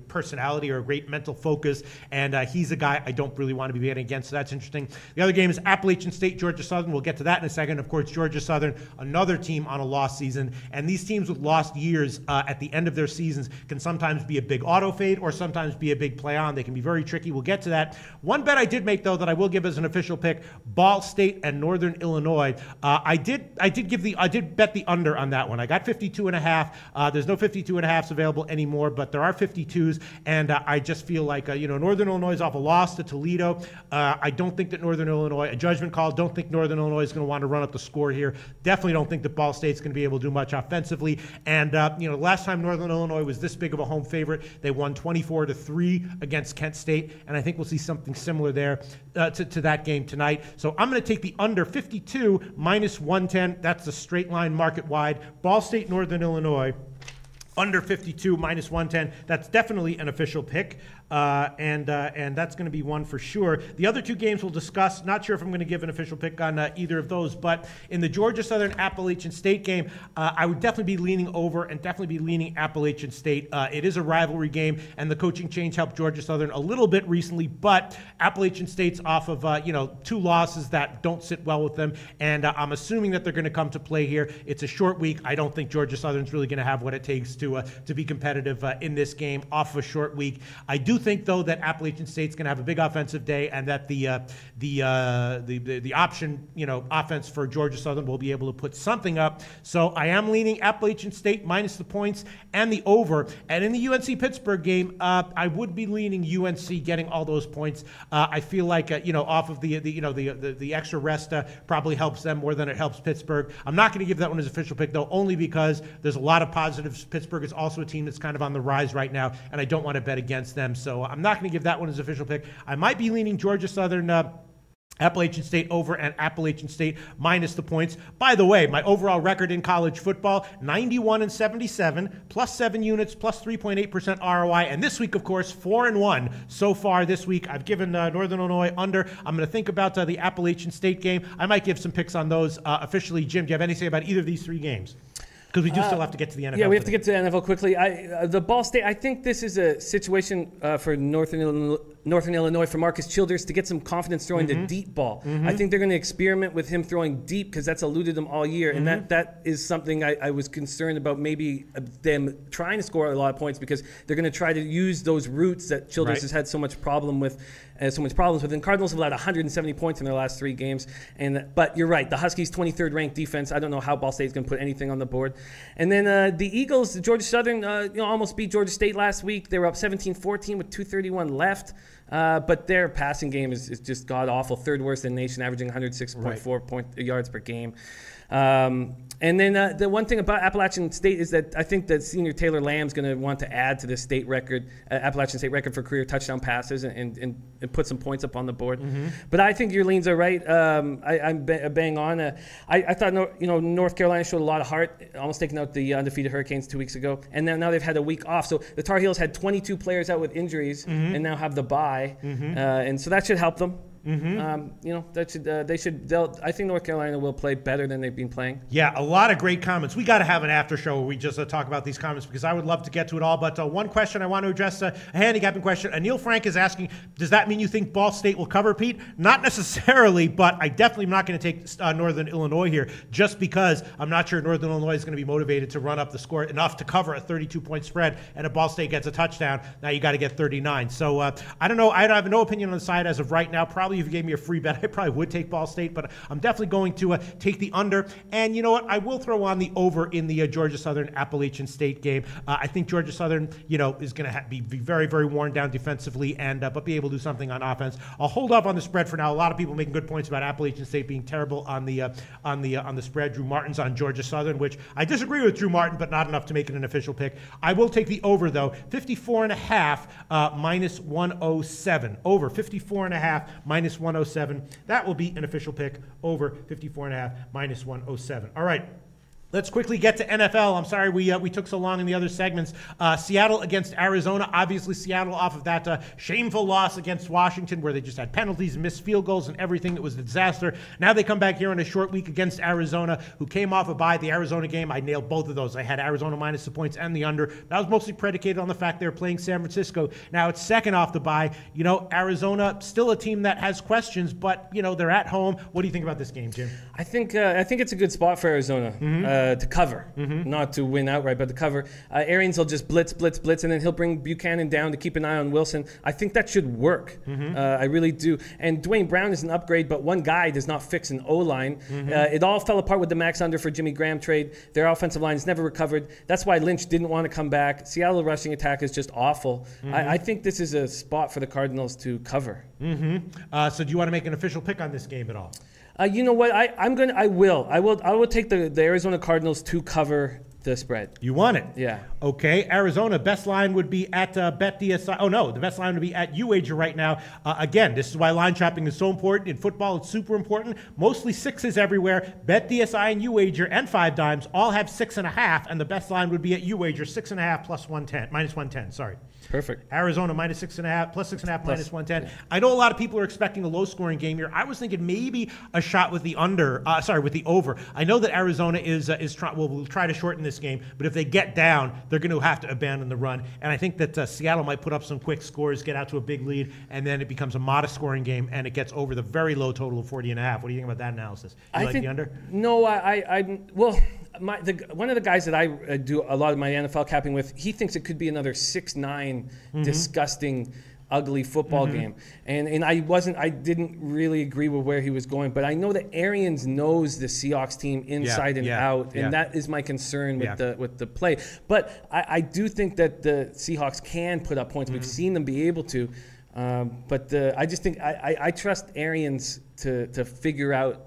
Speaker 1: personality or great mental focus, and he's a guy I don't really want to be betting against, so that's interesting. The other game is Appalachian State, Georgia Southern. We'll get to that in a second. Of course, Georgia Southern, another team on a lost season. And these teams with lost years at the end of their seasons can sometimes be a big auto fade or sometimes be a big play on. They can be very tricky. We'll get to that. One bet I did make, though, that I will give as an official pick, Ball State and Northern Illinois. I did bet the under on that one. I got 52.5. There's no 52.5s available anymore, but there are 52s. And I just feel like, Northern Illinois is off a loss to Toledo. I don't think that Northern Illinois, a judgment call. Don't think Northern Illinois is going to want to run up the score here. Definitely don't think that Ball State's going to be able to do much offensively. And, last time Northern Illinois was this big of a home favorite, they won 24-3 against Kent State. And I think we'll see something similar there to that game tonight. So I'm going to take the under 52 minus 110. That's the straight line market wide. Ball State, Northern Illinois. Under 52 minus 110. That's definitely an official pick. And that's going to be one for sure. The other 2 games we'll discuss. Not sure if I'm going to give an official pick on either of those, but in the Georgia Southern Appalachian State game, I would definitely be leaning over and definitely be leaning Appalachian State. It is a rivalry game, and the coaching change helped Georgia Southern a little bit recently, but Appalachian State's off of 2 losses that don't sit well with them, and I'm assuming that they're going to come to play here. It's a short week. I don't think Georgia Southern's really going to have what it takes to be competitive in this game off of a short week. I do think, though, that Appalachian State's going to have a big offensive day, and that the option, offense for Georgia Southern will be able to put something up. So I am leaning Appalachian State minus the points and the over. And in the UNC Pittsburgh game, I would be leaning UNC getting all those points. I feel like off of the extra rest probably helps them more than it helps Pittsburgh. I'm not going to give that one as official pick, though, only because there's a lot of positives. Pittsburgh is also a team that's kind of on the rise right now, and I don't want to bet against them. So I'm not going to give that one as official pick. I might be leaning Georgia Southern Appalachian State over and Appalachian State minus the points. By the way, my overall record in college football, 91-77, plus 7 units, plus 3.8% ROI. And this week, of course, 4-1 so far this week. I've given Northern Illinois under. I'm going to think about the Appalachian State game. I might give some picks on those officially. Jim, do you have anything to say about either of these 3 games? Because we do still have to get to the NFL.
Speaker 2: Yeah, we have to get to the NFL quickly. The Ball State, I think this is a situation for Northern Illinois, for Marcus Childers to get some confidence throwing the deep ball. I think they're going to experiment with him throwing deep because that's eluded them all year. And that is something I was concerned about, maybe them trying to score a lot of points because they're going to try to use those routes that Childers has had so much problem with. So much problems with. And Cardinals have allowed 170 points in their last 3 games. But you're right, the Huskies' 23rd ranked defense. I don't know how Ball State's going to put anything on the board. And then the Eagles, Georgia Southern, almost beat Georgia State last week. They were up 17-14 with 2:31 left. But their passing game is just god awful. 3rd worst in the nation, averaging 106.4 yards per game. And then the one thing about Appalachian State is that I think that senior Taylor Lamb's going to want to add to the state record, Appalachian State record for career touchdown passes and put some points up on the board. But I think your leans are right. I'm bang on. I thought North Carolina showed a lot of heart, almost taking out the undefeated Hurricanes 2 weeks ago. And then now they've had a week off. So the Tar Heels had 22 players out with injuries and now have the bye. And so that should help them. I think North Carolina will play better than they've been playing.
Speaker 1: Yeah, a lot of great comments. We got to have an after show where we just talk about these comments because I would love to get to it all. But one question I want to address, a handicapping question. Anil Frank is asking, does that mean you think Ball State will cover, Pete? Not necessarily, but I definitely am not going to take Northern Illinois here just because I'm not sure Northern Illinois is going to be motivated to run up the score enough to cover a 32-point spread. And if Ball State gets a touchdown, now you got to get 39. So I don't know. I have no opinion on the side as of right now. Probably if you gave me a free bet, I probably would take Ball State, but I'm definitely going to take the under. And you know what? I will throw on the over in the Georgia Southern Appalachian State game. I think Georgia Southern, is going to be very, very worn down defensively, and but be able to do something on offense. I'll hold off on the spread for now. A lot of people making good points about Appalachian State being terrible on the spread. Drew Martin's on Georgia Southern, which I disagree with Drew Martin, but not enough to make it an official pick. I will take the over though, 54.5 minus 107. Over 54.5 minus 107. That will be an official pick, over 54.5 minus 107. All right. Let's quickly get to NFL. I'm sorry we took so long in the other segments. Seattle against Arizona. Obviously, Seattle off of that shameful loss against Washington where they just had penalties and missed field goals and everything. It was a disaster. Now they come back here on a short week against Arizona, who came off a bye. The Arizona game, I nailed both of those. I had Arizona minus the points and the under. That was mostly predicated on the fact they were playing San Francisco. Now it's second off the bye. Arizona, still a team that has questions, but, they're at home. What do you think about this game, Jim?
Speaker 2: I think it's a good spot for Arizona. To cover, not to win outright, but to cover. Arians will just blitz, and then he'll bring Buchanan down to keep an eye on Wilson. I think that should work. I really do. And Dwayne Brown is an upgrade, but one guy does not fix an O-line. It all fell apart with the max under for Jimmy Graham trade. Their offensive line has never recovered. That's why Lynch didn't want to come back. Seattle rushing attack is just awful. I think this is a spot for the Cardinals to cover.
Speaker 1: So do you want to make an official pick on this game at all?
Speaker 2: You know what? I will take the Arizona Cardinals to cover the spread.
Speaker 1: You want it?
Speaker 2: Yeah.
Speaker 1: Okay. Arizona, best line would be at BetDSI. Oh, no. The best line would be at UWager right now. Again, this is why line shopping is so important. In football, it's super important. Mostly sixes everywhere. BetDSI and UWager and 5 Dimes all have 6.5, and the best line would be at UWager, 6.5 plus 110, minus 110, sorry.
Speaker 2: Perfect.
Speaker 1: Arizona minus 6.5, plus 6.5, minus 110. Yeah. I know a lot of people are expecting a low-scoring game here. I was thinking maybe a shot with the with the over. I know that Arizona will try to shorten this game, but if they get down, they're going to have to abandon the run. And I think that Seattle might put up some quick scores, get out to a big lead, and then it becomes a modest-scoring game, and it gets over the very low total of 40.5. What do you think about that analysis? You like the under?
Speaker 2: No, one of the guys that I do a lot of my NFL capping with, he thinks it could be another 6-9 disgusting, ugly football game. And I didn't really agree with where he was going, but I know that Arians knows the Seahawks team inside and out, and that is my concern with the play. But I do think that the Seahawks can put up points. We've seen them be able to. But I just think I trust Arians to figure out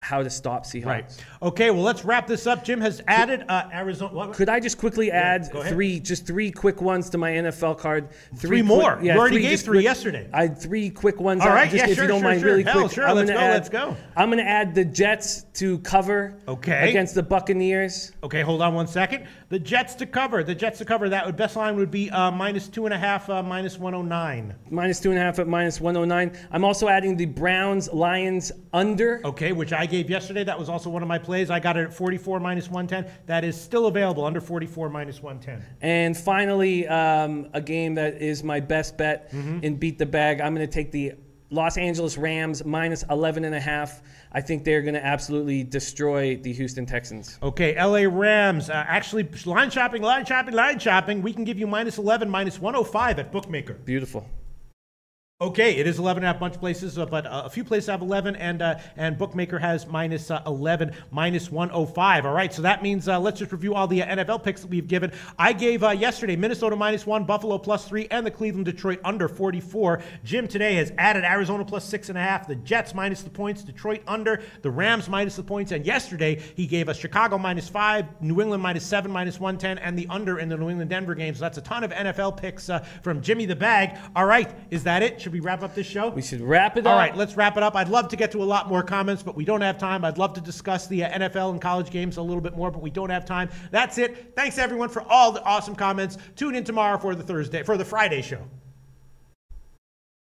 Speaker 2: how to stop Seahawks.
Speaker 1: Right. Okay, well, let's wrap this up. Jim has added Arizona. What?
Speaker 2: Could I just quickly add
Speaker 1: go ahead.
Speaker 2: three quick ones to my NFL card?
Speaker 1: Three more. You already gave three yesterday.
Speaker 2: I had 3 quick ones.
Speaker 1: All right,
Speaker 2: if you don't mind, really quick.
Speaker 1: Sure, let's go.
Speaker 2: I'm going to add the Jets to cover against the Buccaneers.
Speaker 1: Okay, hold on one second. The Jets to cover. That best line would be -2.5, -109.
Speaker 2: -2.5 at -109. I'm also adding the Browns Lions under.
Speaker 1: Okay, which I gave yesterday. That was also one of my plays. I got it at 44 -110. That is still available under 44 -110.
Speaker 2: And finally, a game that is my best bet in Beat the Bag. I'm going to take the Los Angeles Rams -11.5. I think they're going to absolutely destroy the Houston Texans.
Speaker 1: Okay, LA Rams. Actually, line shopping. We can give you -11, -105 at Bookmaker.
Speaker 2: Beautiful.
Speaker 1: Okay, it is 11.5 bunch of places, but a few places have 11, and Bookmaker has -11, -105. All right, so that means let's just review all the NFL picks that we've given. I gave yesterday Minnesota -1, Buffalo +3, and the Cleveland-Detroit under 44. Jim today has added Arizona +6.5, the Jets minus the points, Detroit under, the Rams minus the points, and yesterday he gave us Chicago -5, New England -7, -110, and the under in the New England-Denver game. So that's a ton of NFL picks from Jimmy the Bag. All right, is that it? Should we wrap up this show?
Speaker 2: We should wrap it up.
Speaker 1: All right, let's wrap it up. I'd love to get to a lot more comments, but we don't have time. I'd love to discuss the NFL and college games a little bit more, but we don't have time. That's it. Thanks, everyone, for all the awesome comments. Tune in tomorrow for the Friday show.